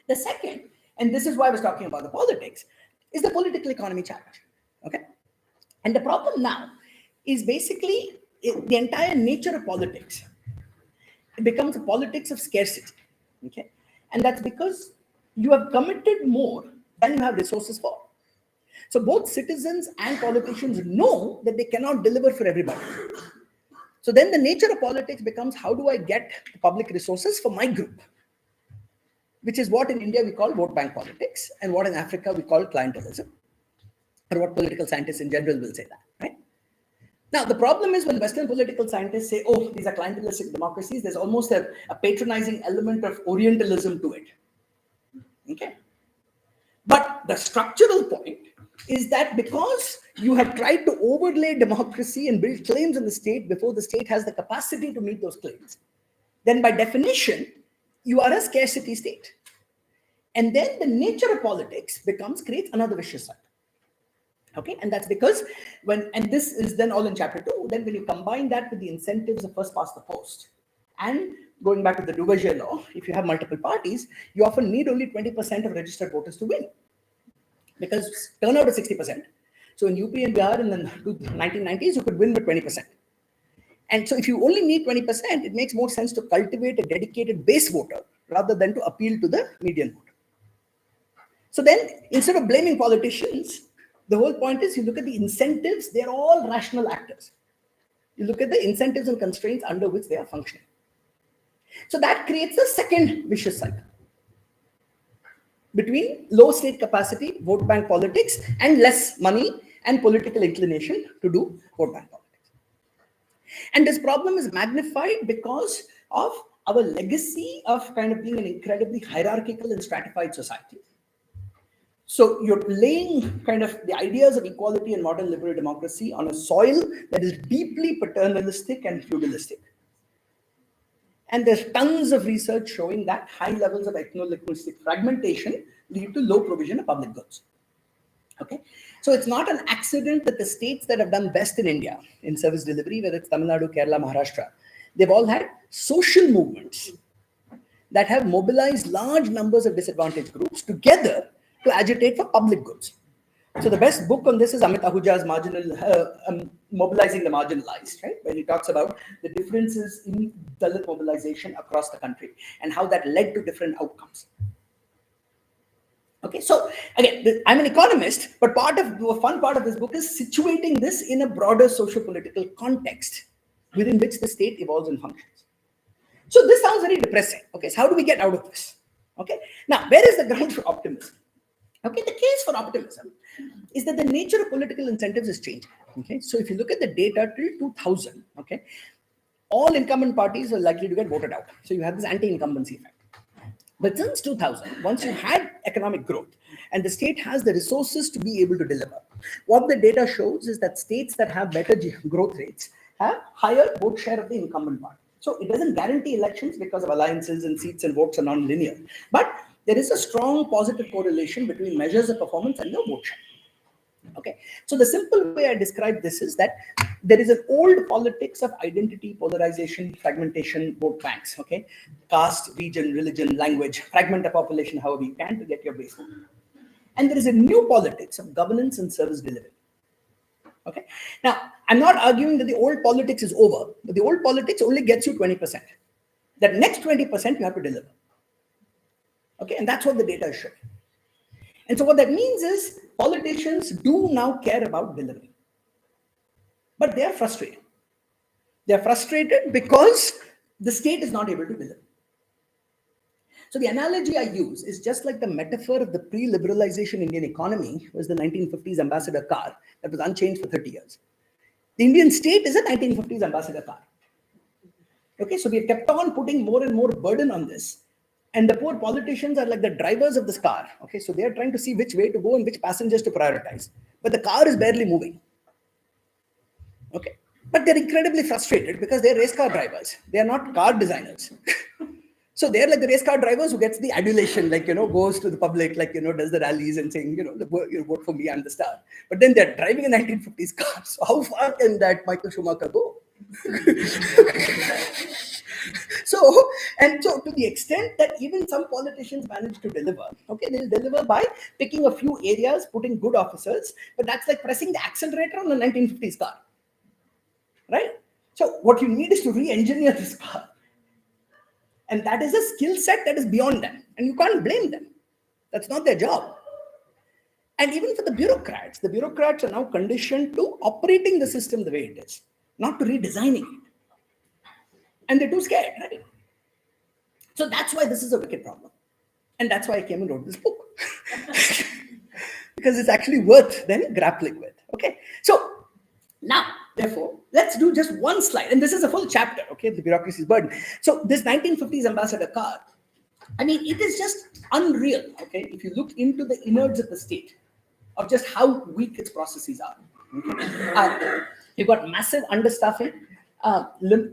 C: The second, and this is why I was talking about the politics, is the political economy challenge. Okay, and the problem now is basically the entire nature of politics. It becomes a politics of scarcity. Okay, and that's because you have committed more than you have resources for. So both citizens and politicians know that they cannot deliver for everybody. So then the nature of politics becomes how do I get the public resources for my group, which is what in India we call vote bank politics and what in Africa we call clientelism, or what political scientists in general will say that, right? Now, the problem is when Western political scientists say, oh, these are clientelistic democracies, there's almost a patronizing element of Orientalism to it, okay? But the structural point is that because you have tried to overlay democracy and build claims on the state before the state has the capacity to meet those claims, then by definition, you are a scarcity state. And then the nature of politics creates another vicious cycle. Okay, and that's because and this is then all in chapter 2, then when you combine that with the incentives of first past the post, and going back to the Duverger law, if you have multiple parties, you often need only 20% of registered voters to win. Because turnout is 60%. So in UP and Bihar in the 1990s, you could win with 20%. And so if you only need 20%, it makes more sense to cultivate a dedicated base voter rather than to appeal to the median voter. So then, instead of blaming politicians, the whole point is you look at the incentives, they're all rational actors. You look at the incentives and constraints under which they are functioning. So that creates a second vicious cycle between low state capacity, vote bank politics, and less money and political inclination to do vote bank politics. And this problem is magnified because of our legacy of kind of being an incredibly hierarchical and stratified society. So you're laying kind of the ideas of equality and modern liberal democracy on a soil that is deeply paternalistic and feudalistic. And there's tons of research showing that high levels of ethno-linguistic fragmentation lead to low provision of public goods. Okay, so it's not an accident that the states that have done best in India in service delivery, whether it's Tamil Nadu, Kerala, Maharashtra, they've all had social movements that have mobilized large numbers of disadvantaged groups together to agitate for public goods. So the best book on this is Amit Ahuja's Mobilizing the Marginalized, right? Where he talks about the differences in Dalit mobilization across the country and how that led to different outcomes. Okay, so again, I'm an economist, but the fun part of this book is situating this in a broader socio-political context within which the state evolves and functions. So this sounds very depressing. Okay, so how do we get out of this? Okay, now where is the ground for optimism? Okay, the case for optimism is that the nature of political incentives has changed. Okay, so if you look at the data till 2000, okay, all incumbent parties are likely to get voted out. So you have this anti-incumbency effect. But since 2000, once you had economic growth and the state has the resources to be able to deliver, what the data shows is that states that have better growth rates have higher vote share of the incumbent party. So it doesn't guarantee elections because of alliances and seats and votes are non-linear. But there is a strong positive correlation between measures of performance and the vote share. Okay, so the simple way I describe this is that there is an old politics of identity, polarization, fragmentation, vote banks. Okay, caste, region, religion, language, fragment the population however you can to get your base vote. And there is a new politics of governance and service delivery. Okay, now I'm not arguing that the old politics is over, but the old politics only gets you 20%. That next 20% you have to deliver. Okay, and that's what the data is showing. And so what that means is politicians do now care about delivery. But they are frustrated. They are frustrated because the state is not able to deliver. So the analogy I use is just like the metaphor of the pre-liberalization Indian economy was the 1950s ambassador car that was unchanged for 30 years. The Indian state is a 1950s ambassador car. Okay, so we have kept on putting more and more burden on this. And the poor politicians are like the drivers of this car. Okay, so they are trying to see which way to go and which passengers to prioritize. But the car is barely moving. Okay, but they're incredibly frustrated because they're race car drivers. They are not car designers. So they're like the race car drivers who gets the adulation, like, goes to the public, like, does the rallies and saying, vote for me, I'm the star. But then they're driving a 1950s car. So how far can that Michael Schumacher go? So to the extent that even some politicians manage to deliver, okay, they'll deliver by picking a few areas, putting good officers, but that's like pressing the accelerator on a 1950s car, right? So what you need is to re-engineer this car. And that is a skill set that is beyond them. And you can't blame them. That's not their job. And even for the bureaucrats are now conditioned to operating the system the way it is, not to redesigning it. And they're too scared, right? So that's why this is a wicked problem. And that's why I came and wrote this book. Because it's actually worth then grappling with. Okay. So now, therefore, let's do just one slide. And this is a full chapter, okay? The bureaucracy's burden. So this 1950s ambassador car, I mean, it is just unreal, okay? If you look into the innards of the state, of just how weak its processes are. Okay? You've got massive understaffing.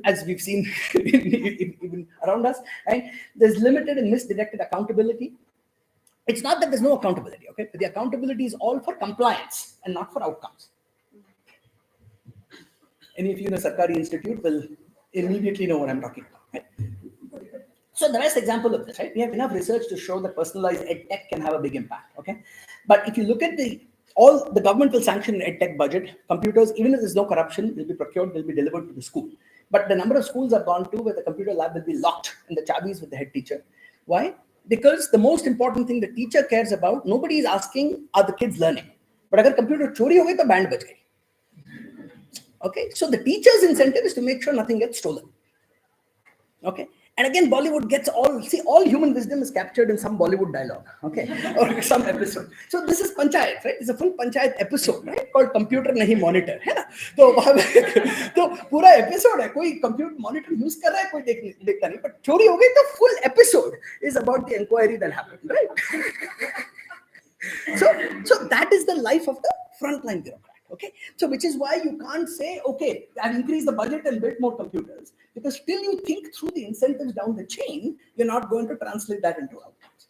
C: As we've seen even around us, right? There's limited and misdirected accountability. It's not that there's no accountability, okay? But the accountability is all for compliance and not for outcomes. Any of you in a Sarkari institute will immediately know what I'm talking about, right? So the best example of this, right? We have enough research to show that personalized edtech can have a big impact, okay? But if you look at all the government will sanction an edtech budget, computers, even if there's no corruption, will be procured, will be delivered to the school. But the number of schools I've gone to where the computer lab will be locked and the chavis with the head teacher. Why? Because the most important thing the teacher cares about, nobody is asking, are the kids learning? But agar computer chori ho gayi, to band baj gayi. Okay, so the teacher's incentive is to make sure nothing gets stolen. Okay, and again, Bollywood gets all human wisdom is captured in some Bollywood dialogue, okay, or some episode. So this is panchayat, right? It's a full panchayat episode, right? Called Computer Nahi Monitor, है ना? तो पूरा episode है, कोई computer monitor use कर रहा है, कोई देखता नहीं, but चोरी हो गई तो full episode is about the inquiry that happened, right? So that is the life of the frontline bureaucrat. Okay, so which is why you can't say, okay, I've increased the budget and built more computers, because till you think through the incentives down the chain, you're not going to translate that into outcomes.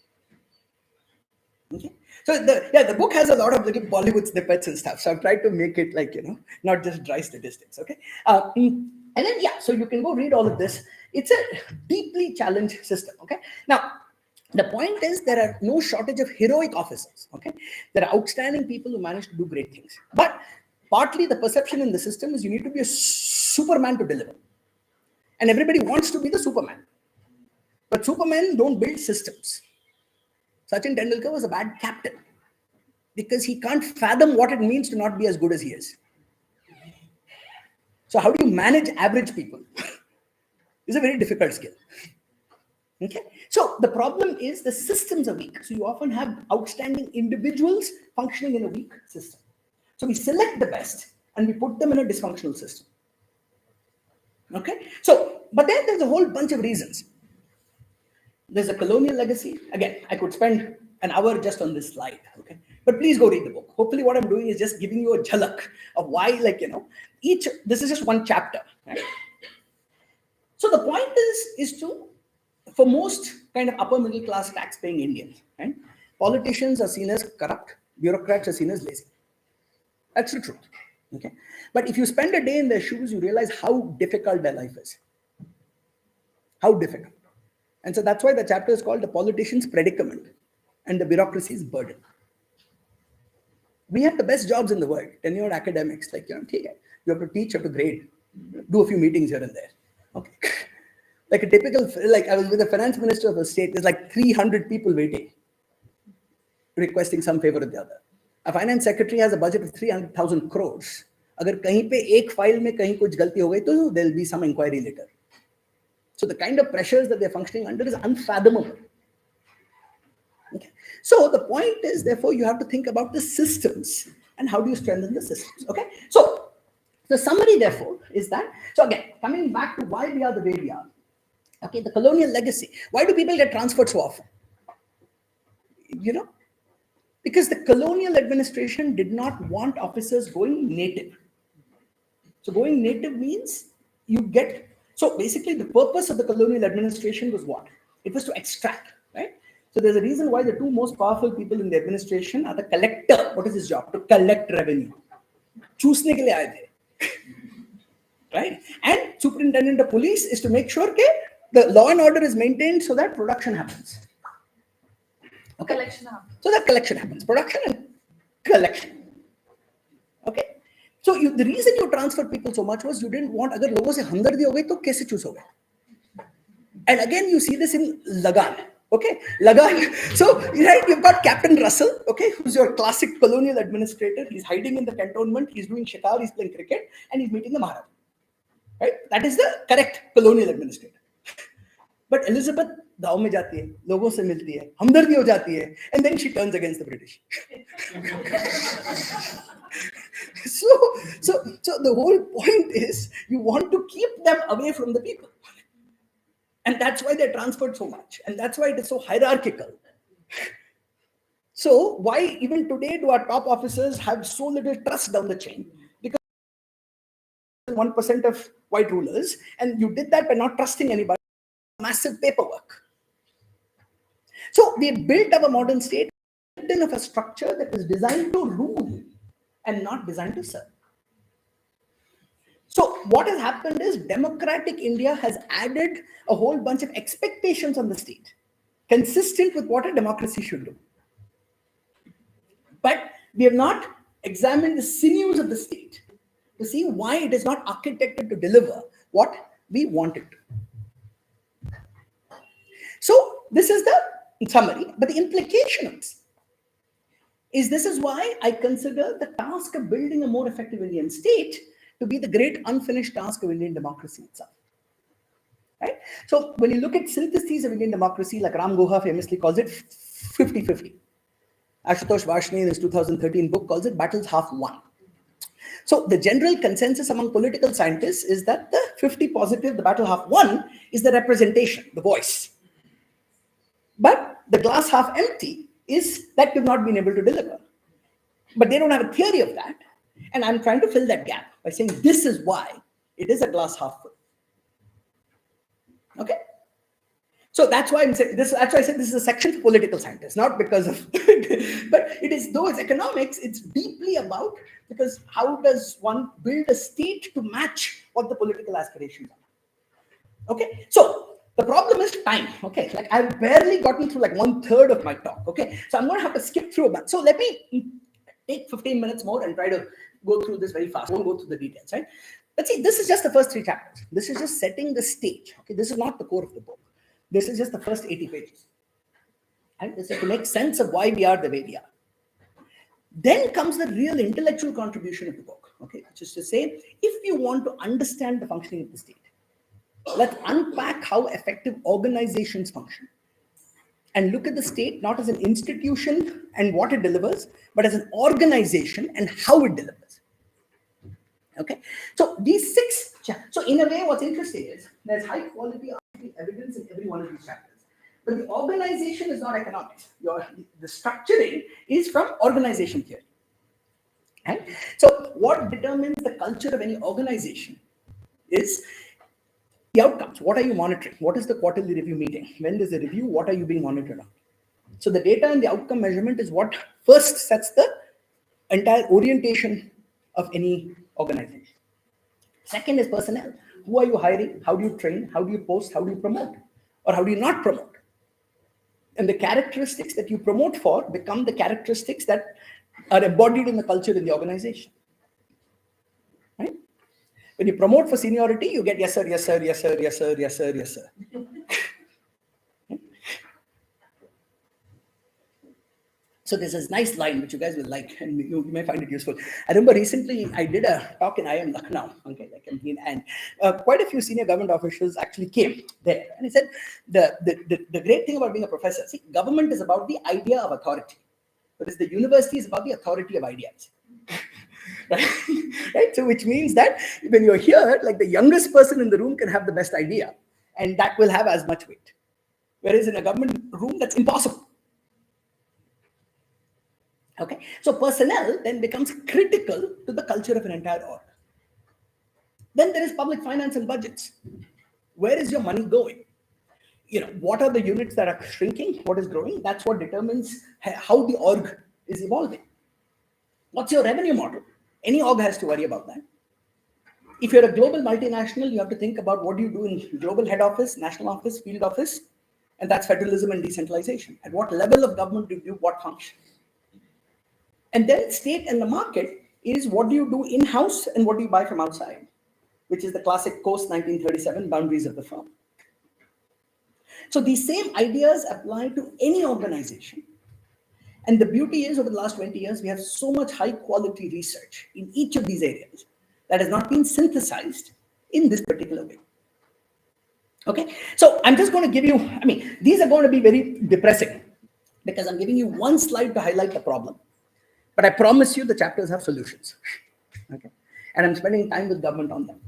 C: Okay, So the book has a lot of little Bollywood snippets and stuff. So I've tried to make it like, not just dry statistics. Okay. And then, so you can go read all of this. It's a deeply challenged system. Okay. Now, the point is there are no shortage of heroic officers. Okay. There are outstanding people who manage to do great things. But partly the perception in the system is you need to be a Superman to deliver. And everybody wants to be the Superman. But Supermen don't build systems. Sachin Tendulkar was a bad captain because he can't fathom what it means to not be as good as he is. So how do you manage average people? It's a very difficult skill. Okay. So the problem is the systems are weak. So you often have outstanding individuals functioning in a weak system. So we select the best and we put them in a dysfunctional system. Okay. So, but then there's a whole bunch of reasons. There's a colonial legacy. Again, I could spend an hour just on this slide. Okay. But please go read the book. Hopefully what I'm doing is just giving you a jhalak of why, this is just one chapter. Right? So the point is for most kind of upper middle class tax paying Indians, right? Politicians are seen as corrupt, bureaucrats are seen as lazy. That's the truth. Okay. But if you spend a day in their shoes, you realize how difficult their life is. How difficult. And so that's why the chapter is called The Politician's Predicament and the Bureaucracy's Burden. We have the best jobs in the world, tenured academics, you have to teach, you have to grade, do a few meetings here and there. Okay. Like a typical, I was with the finance minister of the state, there's like 300 people waiting, requesting some favor or the other. A finance secretary has a budget of 300,000 crores. Agar kahin pe ek file mein kahin kuch galti ho gayi, to there'll be some inquiry later. So the kind of pressures that they're functioning under is unfathomable. Okay. So the point is, therefore, you have to think about the systems and how do you strengthen the systems. Okay. So the summary, therefore, is that, so again, coming back to why we are the way we are. Okay, the colonial legacy. Why do people get transferred so often? Because the colonial administration did not want officers going native. So going native means so basically the purpose of the colonial administration was what? It was to extract, right? So there's a reason why the two most powerful people in the administration are the collector. What is his job? To collect revenue. Choosne ke liye aaye the. Right? And superintendent of police is to make sure that the law and order is maintained so that production happens. Okay.
B: Collection happens.
C: So that collection happens. Production and collection. Okay. So the reason you transferred people so much was you didn't want, agar logo se hamdardi ho gayi, to kaise choose ho gaye? And again, you see this in Lagan. Okay. Lagan. So, right, you've got Captain Russell, okay, who's your classic colonial administrator. He's hiding in the cantonment. He's doing shikar. He's playing cricket and he's meeting the Maharaj. Right? That is the correct colonial administrator. But Elizabeth दाव में जाती है, लोगों से मिलती है, हमदर्दी हो जाती है, and then she turns against the British. So the whole point is you want to keep them away from the people. And that's why they're transferred so much. And that's why it is so hierarchical. So why even today do our top officers have so little trust down the chain? Because 1% of white rulers, and you did that by not trusting anybody. Massive paperwork. So we built up a modern state of a structure that is designed to rule and not designed to serve. So what has happened is democratic India has added a whole bunch of expectations on the state, consistent with what a democracy should do. But we have not examined the sinews of the state to see why it is not architected to deliver what we want it to. So this is the summary, but the implications is this is why I consider the task of building a more effective Indian state to be the great unfinished task of Indian democracy itself. Right? So when you look at syntheses of Indian democracy, like Ram Guha famously calls it 50-50. Ashutosh Varshney in his 2013 book calls it battles half won. So the general consensus among political scientists is that the 50 positive, the battle half won, is the representation, the voice. But the glass half empty is that we've not been able to deliver. But they don't have a theory of that. And I'm trying to fill that gap by saying this is why it is a glass half full. Okay? So that's why I'm saying this. That's why I said this is a section for political scientists, not because of, but it is, though it's economics, it's deeply about, because how does one build a state to match what the political aspirations are? Okay, so the problem is time. Okay, like I've barely gotten through like 1/3 of my talk. Okay, so I'm going to have to skip through a bunch. So let me take 15 minutes more and try to go through this very fast. I won't go through the details, right? Let's see, this is just the first 3 chapters. This is just setting the stage. Okay, this is not the core of the book. This is just the first 80 pages. And this is to make sense of why we are the way we are. Then comes the real intellectual contribution of the book, okay, which is to say, if you want to understand the functioning of the state, let's unpack how effective organizations function and look at the state not as an institution and what it delivers, but as an organization and how it delivers. Okay, so these 6, so in a way, what's interesting is there's high quality evidence in every one of these chapters. But the organization is not economics. The structuring is from organization theory. Right? So what determines the culture of any organization is the outcomes. What are you monitoring? What is the quarterly review meeting? When there's a review, what are you being monitored on? So the data and the outcome measurement is what first sets the entire orientation of any organization. Second is personnel. Who are you hiring? How do you train? How do you post? How do you promote? Or how do you not promote? And the characteristics that you promote for become the characteristics that are embodied in the culture in the organization. Right? When you promote for seniority, you get yes sir, yes sir, yes sir, yes sir, yes sir, yes sir. So there's this nice line which you guys will like, and you may find it useful. I remember recently I did a talk in IIM Lucknow, okay, and quite a few senior government officials actually came there, and he said the great thing about being a professor, see, government is about the idea of authority, whereas the university is about the authority of ideas. Right? So which means that when you're here, like the youngest person in the room can have the best idea, and that will have as much weight, whereas in a government room that's impossible. Okay, so personnel then becomes critical to the culture of an entire org. Then there is public finance and budgets. Where is your money going? What are the units that are shrinking? What is growing? That's what determines how the org is evolving. What's your revenue model? Any org has to worry about that. If you're a global multinational, you have to think about what do you do in global head office, national office, field office, and that's federalism and decentralization. At what level of government do you do what function? And then state and the market is what do you do in-house and what do you buy from outside, which is the classic Coase 1937 boundaries of the firm. So these same ideas apply to any organization. And the beauty is over the last 20 years, we have so much high quality research in each of these areas that has not been synthesized in this particular way. Okay, so I'm just going to give you, these are going to be very depressing because I'm giving you one slide to highlight the problem. But I promise you the chapters have solutions. Okay, and I'm spending time with government on them.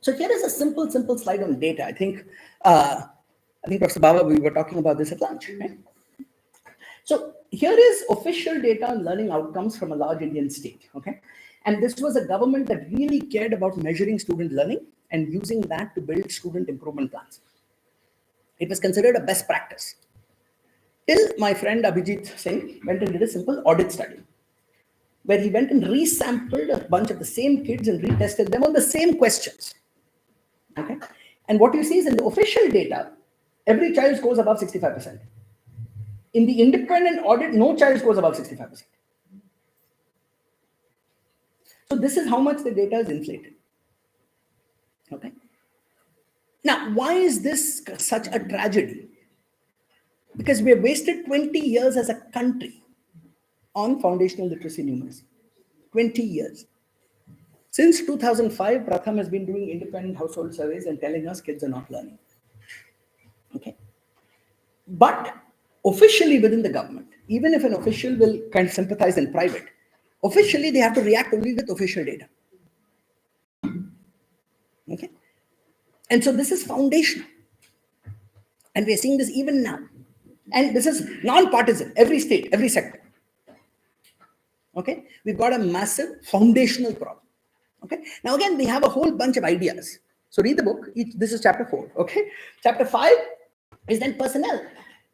C: So here is a simple slide on data. I think Professor Baba, we were talking about this at lunch. Right? So here is official data on learning outcomes from a large Indian state. Okay, and this was a government that really cared about measuring student learning and using that to build student improvement plans. It was considered a best practice. Till my friend Abhijit Singh went and did a simple audit study, where he went and resampled a bunch of the same kids and retested them on the same questions. Okay, and what you see is in the official data, every child scores above 65%. In the independent audit, no child scores above 65%. So this is how much the data is inflated. Okay. Now, why is this such a tragedy? Because we have wasted 20 years as a country on foundational literacy numeracy. 20 years. Since 2005, Pratham has been doing independent household surveys and telling us kids are not learning. Okay. But officially within the government, even if an official will kind of sympathize in private, officially they have to react only with official data. Okay. And so this is foundational. And we're seeing this even now. And this is non-partisan, every state, every sector. Okay. We've got a massive foundational problem. Okay. Now again, we have a whole bunch of ideas. So read the book. This is chapter 4. Okay. Chapter 5 is then personnel.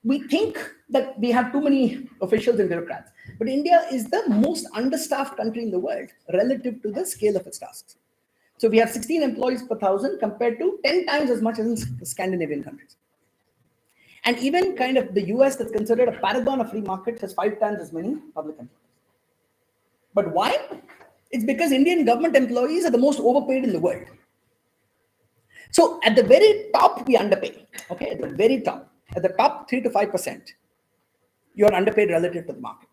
C: We think that we have too many officials and bureaucrats, but India is the most understaffed country in the world relative to the scale of its tasks. So we have 16 employees per thousand compared to 10 times as much as in Scandinavian countries. And even kind of the US, that's considered a paragon of free market, has 5 times as many public employees. But why? It's because Indian government employees are the most overpaid in the world. So at the very top, we underpay. Okay, at the very top, at the top 3 to 5%, you're underpaid relative to the market.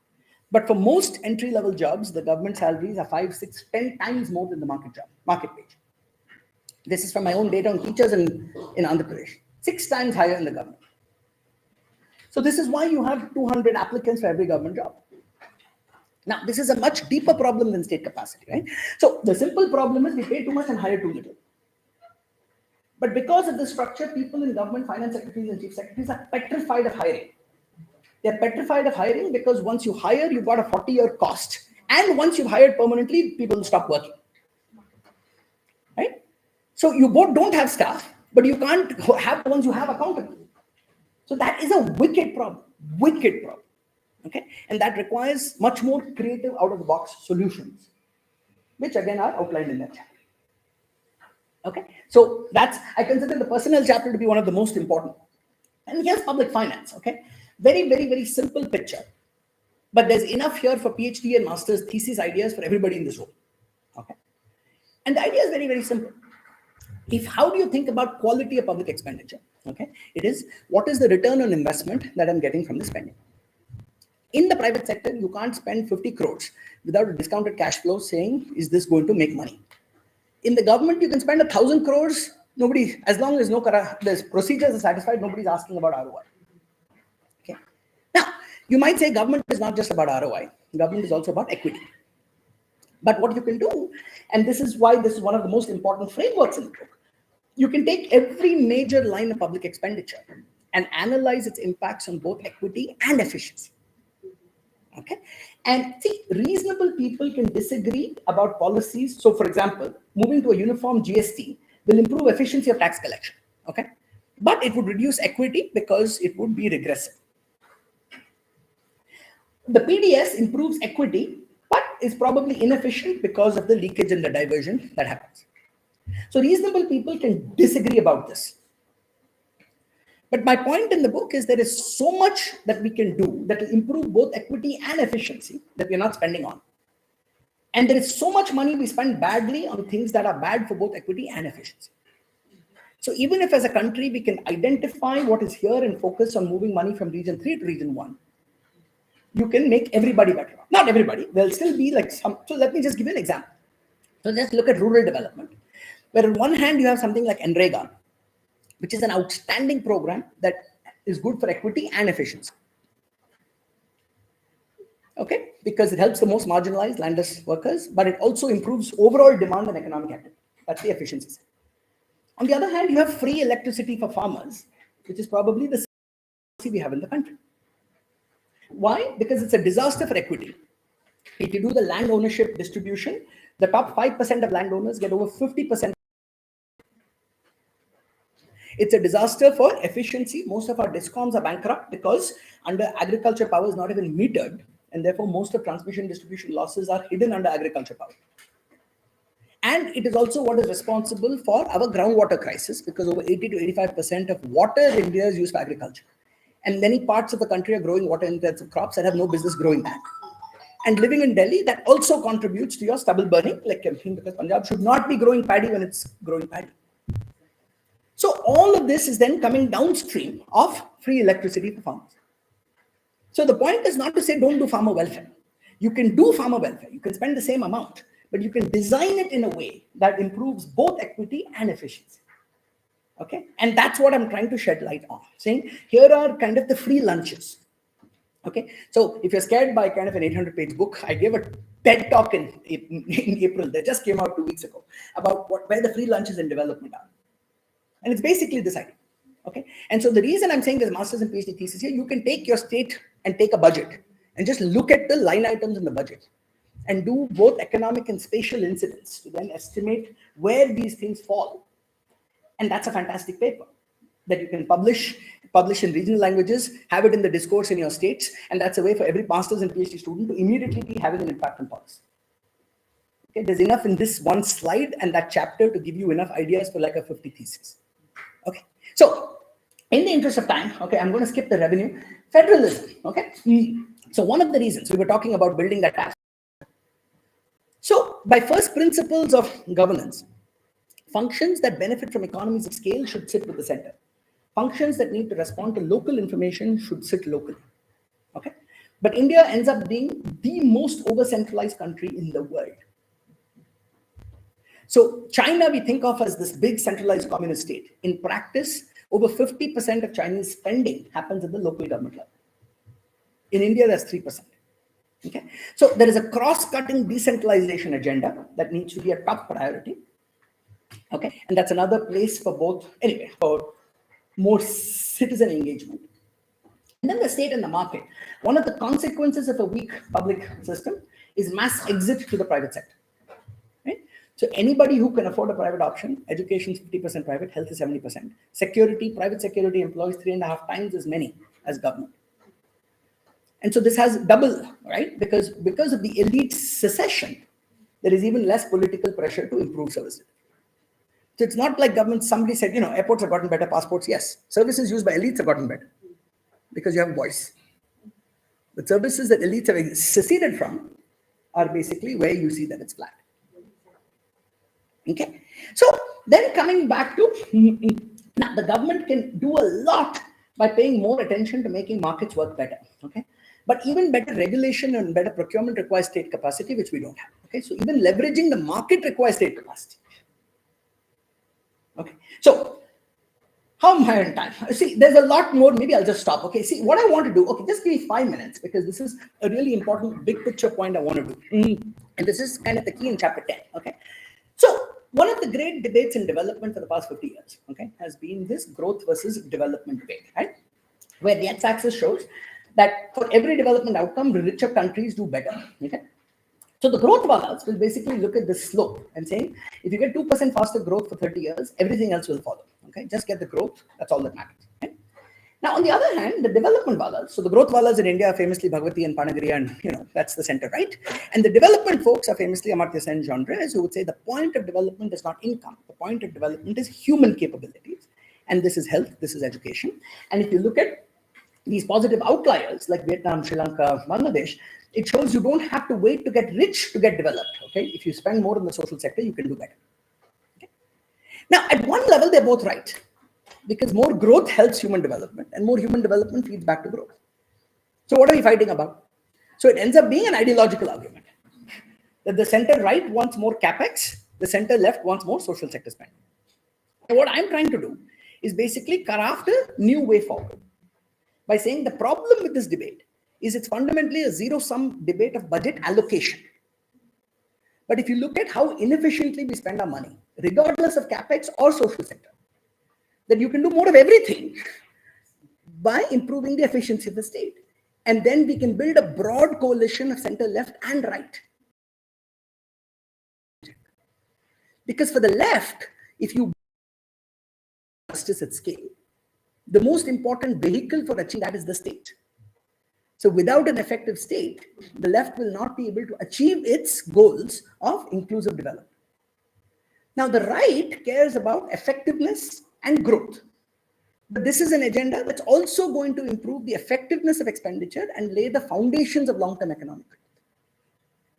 C: But for most entry-level jobs, the government salaries are 5, 6, 10 times more than the market wage. This is from my own data on teachers in Andhra Pradesh, 6 times higher in the government. So this is why you have 200 applicants for every government job. Now, this is a much deeper problem than state capacity, right? So the simple problem is we pay too much and hire too little. But because of the structure, people in government, finance secretaries and chief secretaries are petrified of hiring. They're petrified of hiring because once you hire, you've got a 40-year cost. And once you've hired permanently, people will stop working. Right? So you both don't have staff, but you can't have the ones you have accountable. So that is a wicked problem. Okay? And that requires much more creative out-of-the-box solutions, which again are outlined in that chapter. Okay? So I consider the personnel chapter to be one of the most important. And here's public finance, okay? Very, very, very simple picture. But there's enough here for PhD and master's thesis ideas for everybody in this room. Okay? And the idea is very, very simple. How do you think about quality of public expenditure? Okay, it is what is the return on investment that I'm getting from the spending. In the private sector, you can't spend 50 crores without a discounted cash flow saying, is this going to make money? In the government, you can spend 1,000 crores. Nobody, as long as the procedures are satisfied, nobody's asking about ROI. Okay. Now, you might say government is not just about ROI. Government is also about equity. But what you can do, and this is why this is one of the most important frameworks in the book, you can take every major line of public expenditure and analyze its impacts on both equity and efficiency. Okay, and see, reasonable people can disagree about policies. So, for example, moving to a uniform GST will improve efficiency of tax collection. Okay, but it would reduce equity because it would be regressive. The PDS improves equity, but is probably inefficient because of the leakage and the diversion that happens. So reasonable people can disagree about this. But my point in the book is there is so much that we can do that will improve both equity and efficiency that we're not spending on. And there is so much money we spend badly on things that are bad for both equity and efficiency. So even if as a country we can identify what is here and focus on moving money from region 3 to region 1, you can make everybody better. Not everybody, there'll still be like some. So let me just give you an example. So let's look at rural development, where on one hand you have something like NREGA, which is an outstanding program that is good for equity and efficiency. Okay, because it helps the most marginalized landless workers, but it also improves overall demand and economic activity. That's the efficiency side. On the other hand, you have free electricity for farmers, which is probably the we have in the country. Why? Because it's a disaster for equity. If you do the land ownership distribution, the top 5% of landowners get over 50%. It's a disaster for efficiency. Most of our discoms are bankrupt because under agriculture power is not even metered, and therefore most of transmission distribution losses are hidden under agriculture power. And it is also what is responsible for our groundwater crisis, because over 80 to 85% of water in India is used for agriculture. And many parts of the country are growing water-intensive crops that have no business growing that. And living in Delhi, that also contributes to your stubble burning, like because Punjab should not be growing paddy when it's growing paddy. So all of this is then coming downstream of free electricity for farmers. So the point is not to say don't do farmer welfare. You can do farmer welfare. You can spend the same amount, but you can design it in a way that improves both equity and efficiency. Okay, and that's what I'm trying to shed light on, saying here are kind of the free lunches. Okay, so if you're scared by kind of an 800-page book, I gave a TED talk in April that just came out 2 weeks ago about where the free lunches in development are. And it's basically this idea. Okay, and so the reason I'm saying there's master's and PhD thesis here, you can take your state and take a budget and just look at the line items in the budget and do both economic and spatial incidents to then estimate where these things fall. And that's a fantastic paper. that you can publish in regional languages, have it in the discourse in your states, and that's a way for every master's and PhD student to immediately be having an impact on policy. Okay, there's enough in this one slide and that chapter to give you enough ideas for like a 50 thesis. Okay, so in the interest of time, okay, I'm going to skip the revenue. Federalism, okay. So one of the reasons we were talking about building that tax. So by first principles of governance, functions that benefit from economies of scale should sit with the center. Functions that need to respond to local information should sit locally. Okay, but India ends up being the most over-centralized country in the world. So China, we think of as this big centralized communist state. In practice, over 50% of Chinese spending happens at the local government level. In India, that's 3%. Okay, so there is a cross-cutting decentralization agenda that needs to be a top priority. Okay, and that's another place for both, anyway, for more citizen engagement. And then the state and the market. One of the consequences of a weak public system is mass exit to the private sector. Right? So anybody who can afford a private option, education is 50% private, health is 70%. Security, private security employs 3.5 times as many as government. And so this has double, right? Because of the elite secession, there is even less political pressure to improve services. So it's not like government, somebody said, airports have gotten better, passports, yes. Services used by elites have gotten better because you have a voice. The services that elites have seceded from are basically where you see that it's flat. Okay, so then coming back to, now the government can do a lot by paying more attention to making markets work better. Okay, but even better regulation and better procurement requires state capacity, which we don't have. Okay, so even leveraging the market requires state capacity. Okay, so how am I on time? See, there's a lot more. Maybe I'll just stop. Okay, see what I want to do. Okay, just give me 5 minutes because this is a really important big picture point I want to do. And this is kind of the key in chapter 10. Okay, so one of the great debates in development for the past 50 years, okay, has been this growth versus development debate, right? Where the x-axis shows that for every development outcome, richer countries do better. Okay. So the growth values will basically look at this slope and saying, if you get 2% faster growth for 30 years, everything else will follow. Okay, just get the growth. That's all that matters. Okay? Now, on the other hand, the development values. So the growth values in India are famously Bhagwati and Panagiriya, and that's the center, right? And the development folks are famously Amartya Sen, John Reyes, who would say the point of development is not income. The point of development is human capabilities, and this is health, this is education. And if you look at these positive outliers like Vietnam, Sri Lanka, Bangladesh, it shows you don't have to wait to get rich to get developed. Okay, if you spend more in the social sector, you can do better. Okay? Now, at one level, they're both right, because more growth helps human development, and more human development feeds back to growth. So, what are we fighting about? So, it ends up being an ideological argument that the center right wants more capex, the center left wants more social sector spending. And what I'm trying to do is basically craft a new way forward by saying the problem with this debate is it's fundamentally a zero-sum debate of budget allocation. But if you look at how inefficiently we spend our money, regardless of capex or social sector, that you can do more of everything by improving the efficiency of the state. And then we can build a broad coalition of center, left, and right. Because for the left, if you justice at scale, the most important vehicle for achieving that is the state. So without an effective state, the left will not be able to achieve its goals of inclusive development. Now, the right cares about effectiveness and growth. But this is an agenda that's also going to improve the effectiveness of expenditure and lay the foundations of long-term economic growth.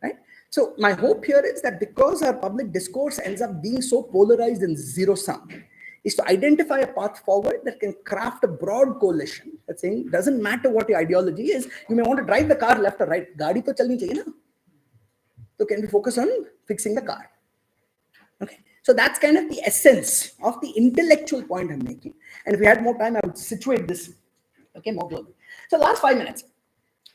C: Right? So my hope here is that because our public discourse ends up being so polarized and zero-sum, is to identify a path forward that can craft a broad coalition that's saying, doesn't matter what your ideology is, you may want to drive the car left or right. Gaadi to chalni chahiye na. So can we focus on fixing the car? Okay. So that's kind of the essence of the intellectual point I'm making. And if we had more time, I would situate this, okay, more globally. So last 5 minutes.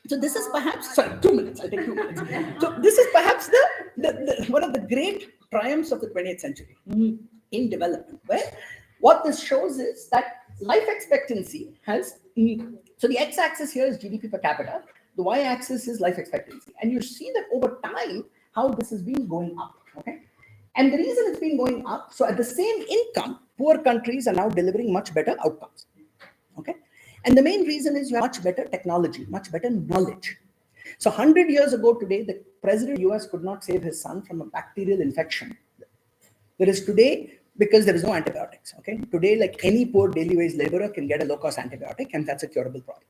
C: So this is perhaps, 2 minutes, I'll take 2 minutes. So this is perhaps the one of the great triumphs of the 20th century in development, where what this shows is that life expectancy has, so the x-axis here is GDP per capita, the y-axis is life expectancy. And you see that over time, how this has been going up, okay? And the reason it's been going up, so at the same income, poor countries are now delivering much better outcomes. Okay, and the main reason is you have much better technology, much better knowledge. So 100 years ago today, the president of the US could not save his son from a bacterial infection. Whereas today, because there is no antibiotics, okay? Today, like any poor daily wage laborer can get a low-cost antibiotic, and that's a curable problem.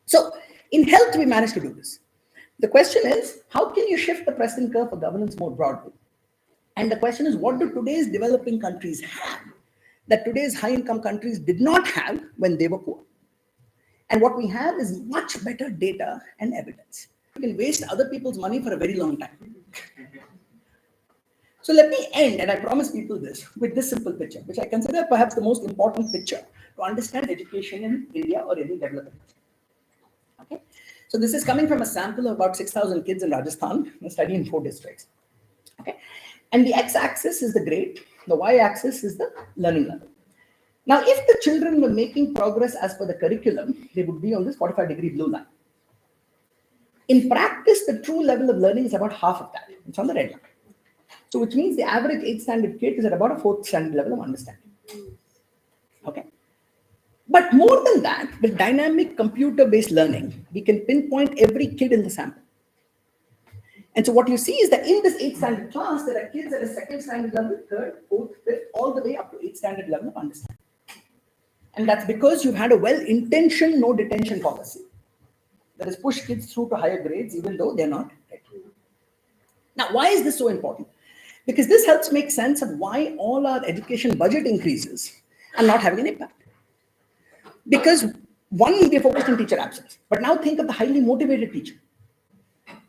C: So in health, we managed to do this. The question is, how can you shift the Preston curve for governance more broadly? And the question is, what do today's developing countries have that today's high-income countries did not have when they were poor? And what we have is much better data and evidence. You can waste other people's money for a very long time. So let me end, and I promise people this, with this simple picture, which I consider perhaps the most important picture to understand education in India or any developing country. Okay? So this is coming from a sample of about 6,000 kids in Rajasthan, a study in 4 districts. Okay? And the x-axis is the grade, the y-axis is the learning level. Now, if the children were making progress as per the curriculum, they would be on this 45-degree blue line. In practice, the true level of learning is about half of that. It's on the red line. So which means the average 8th standard kid is at about a 4th standard level of understanding. Okay. But more than that, with dynamic computer-based learning, we can pinpoint every kid in the sample. And so what you see is that in this 8th standard class, there are kids at a 2nd standard level, 3rd, 4th, 5th, all the way up to 8th standard level of understanding. And that's because you've had a well-intentioned no detention policy that has pushed kids through to higher grades, even though they're not ready. Now, why is this so important? Because this helps make sense of why all our education budget increases are not having an impact. Because one, we are focused on teacher absence. But now think of the highly motivated teacher.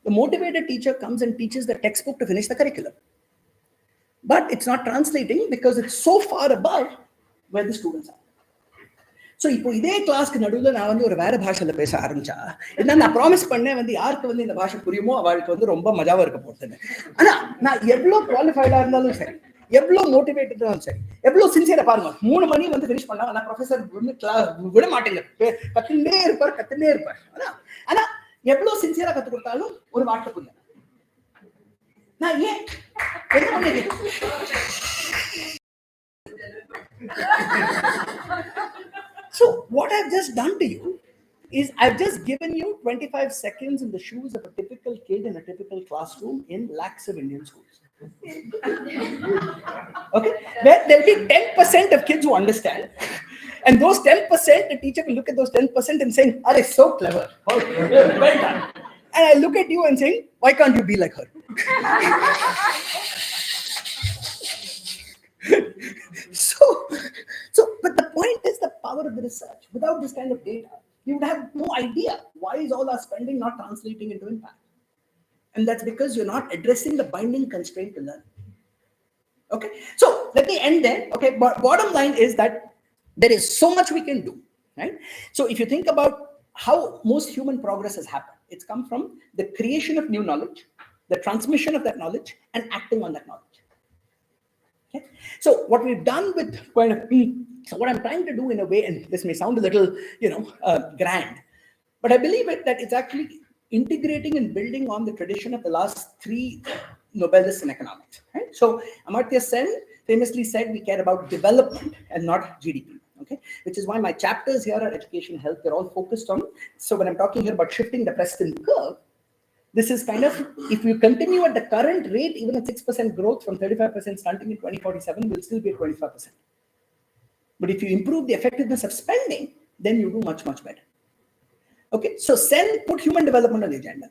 C: The motivated teacher comes and teaches the textbook to finish the curriculum. But it's not translating because it's so far above where the students are. So இப்போ இதே கிளாஸ்க்கு நடுவில் நான் ஒரு வேற பாஷையில் பேச ஆரம்பிச்சா என்ன நான் ப்ராமிஸ் பண்ணேன் யாருக்கு இந்த பாஷை புரியுமோ அவளுக்கு ரொம்ப மஜாவா இருக்க போகுதுன்னு. ஆனா நான் எவ்வளவு குவாலிஃபைடா இருந்தாலும் சரி, எவ்வளவு மோட்டிவேட்டடா இருந்தாலும் சரி, எவ்வளவு சின்சியரா பாருங்க, 3 மணி ஃபினிஷ் பண்ணாங்க, ஆனா ப்ரொஃபசர் விட மாட்டேங்க, கத்துட்டே இருப்பார். ஆனா எவ்வளவு சின்சியரா கத்து கொடுத்தாலும் ஒரு வார்த்தை புரியல. நான் ஏன் என்ன பண்ணேன்? So what I've just done to you is I've just given you 25 seconds in the shoes of a typical kid in a typical classroom in lakhs of Indian schools. Okay, where there'll be 10% of kids who understand, and those 10%, the teacher will look at those 10% and saying, "Are so clever, well done." And I look at you and saying, "Why can't you be like her?" But the point is the power of the research. Without this kind of data, you would have no idea why is all our spending not translating into impact. And that's because you're not addressing the binding constraint to learn. Okay, so let me end there. Okay, but bottom line is that there is so much we can do, right? So if you think about how most human progress has happened, it's come from the creation of new knowledge, the transmission of that knowledge, and acting on that knowledge. Okay. So what we've done with so what I'm trying to do in a way, and this may sound a little, grand, but I believe that it's actually integrating and building on the tradition of the last 3 Nobelists in economics. Right? So Amartya Sen famously said we care about development and not GDP. Okay, which is why my chapters here are education, health. They're all focused on. So when I'm talking here about shifting the Preston curve, this is kind of, if you continue at the current rate, even at 6% growth from 35% stunting in 2047, we'll still be at 25%. But if you improve the effectiveness of spending, then you do much, much better. Okay, so Sen put human development on the agenda.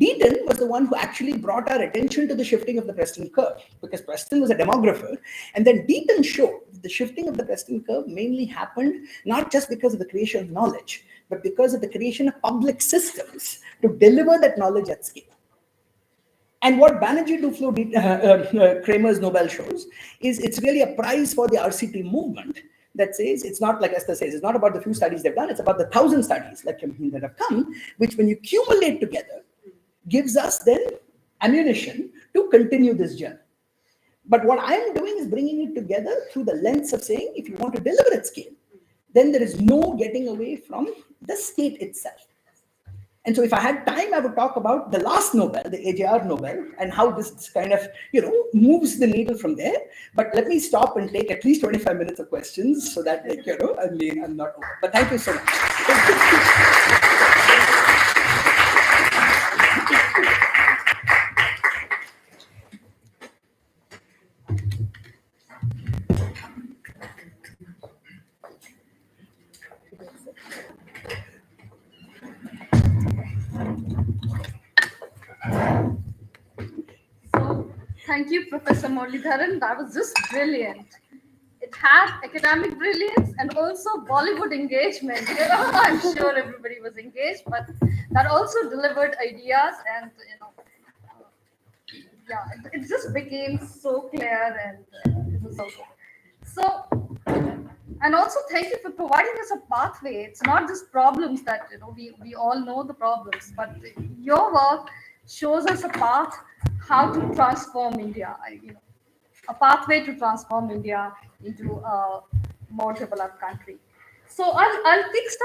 C: Deaton was the one who actually brought our attention to the shifting of the Preston curve, because Preston was a demographer. And then Deaton showed that the shifting of the Preston curve mainly happened not just because of the creation of knowledge, but because of the creation of public systems to deliver that knowledge at scale. And what Banerjee Duflo Kramer's Nobel shows is it's really a prize for the RCT movement that says, it's not like Esther says, it's not about the few studies they've done, it's about the 1,000 studies like that have come, which when you accumulate together, gives us then ammunition to continue this journey. But what I'm doing is bringing it together through the lens of saying, if you want to deliver at scale, then there is no getting away from the state itself. And so if I had time, I would talk about the last Nobel, the AJR Nobel, and how this kind of, moves the needle from there. But let me stop and take at least 25 minutes of questions so that, I'm not over. But thank you so much.
B: So, thank you, Professor Muralidharan. That was just brilliant. It had academic brilliance and also Bollywood engagement. I'm sure everybody was engaged, but that also delivered ideas and yeah, it just became so clear and it was so good. So, and also thank you for providing us a pathway. It's not just problems that we all know the problems, but your work shows us a path how to transform India. A pathway to transform India into a more developed country. So I'll kickstart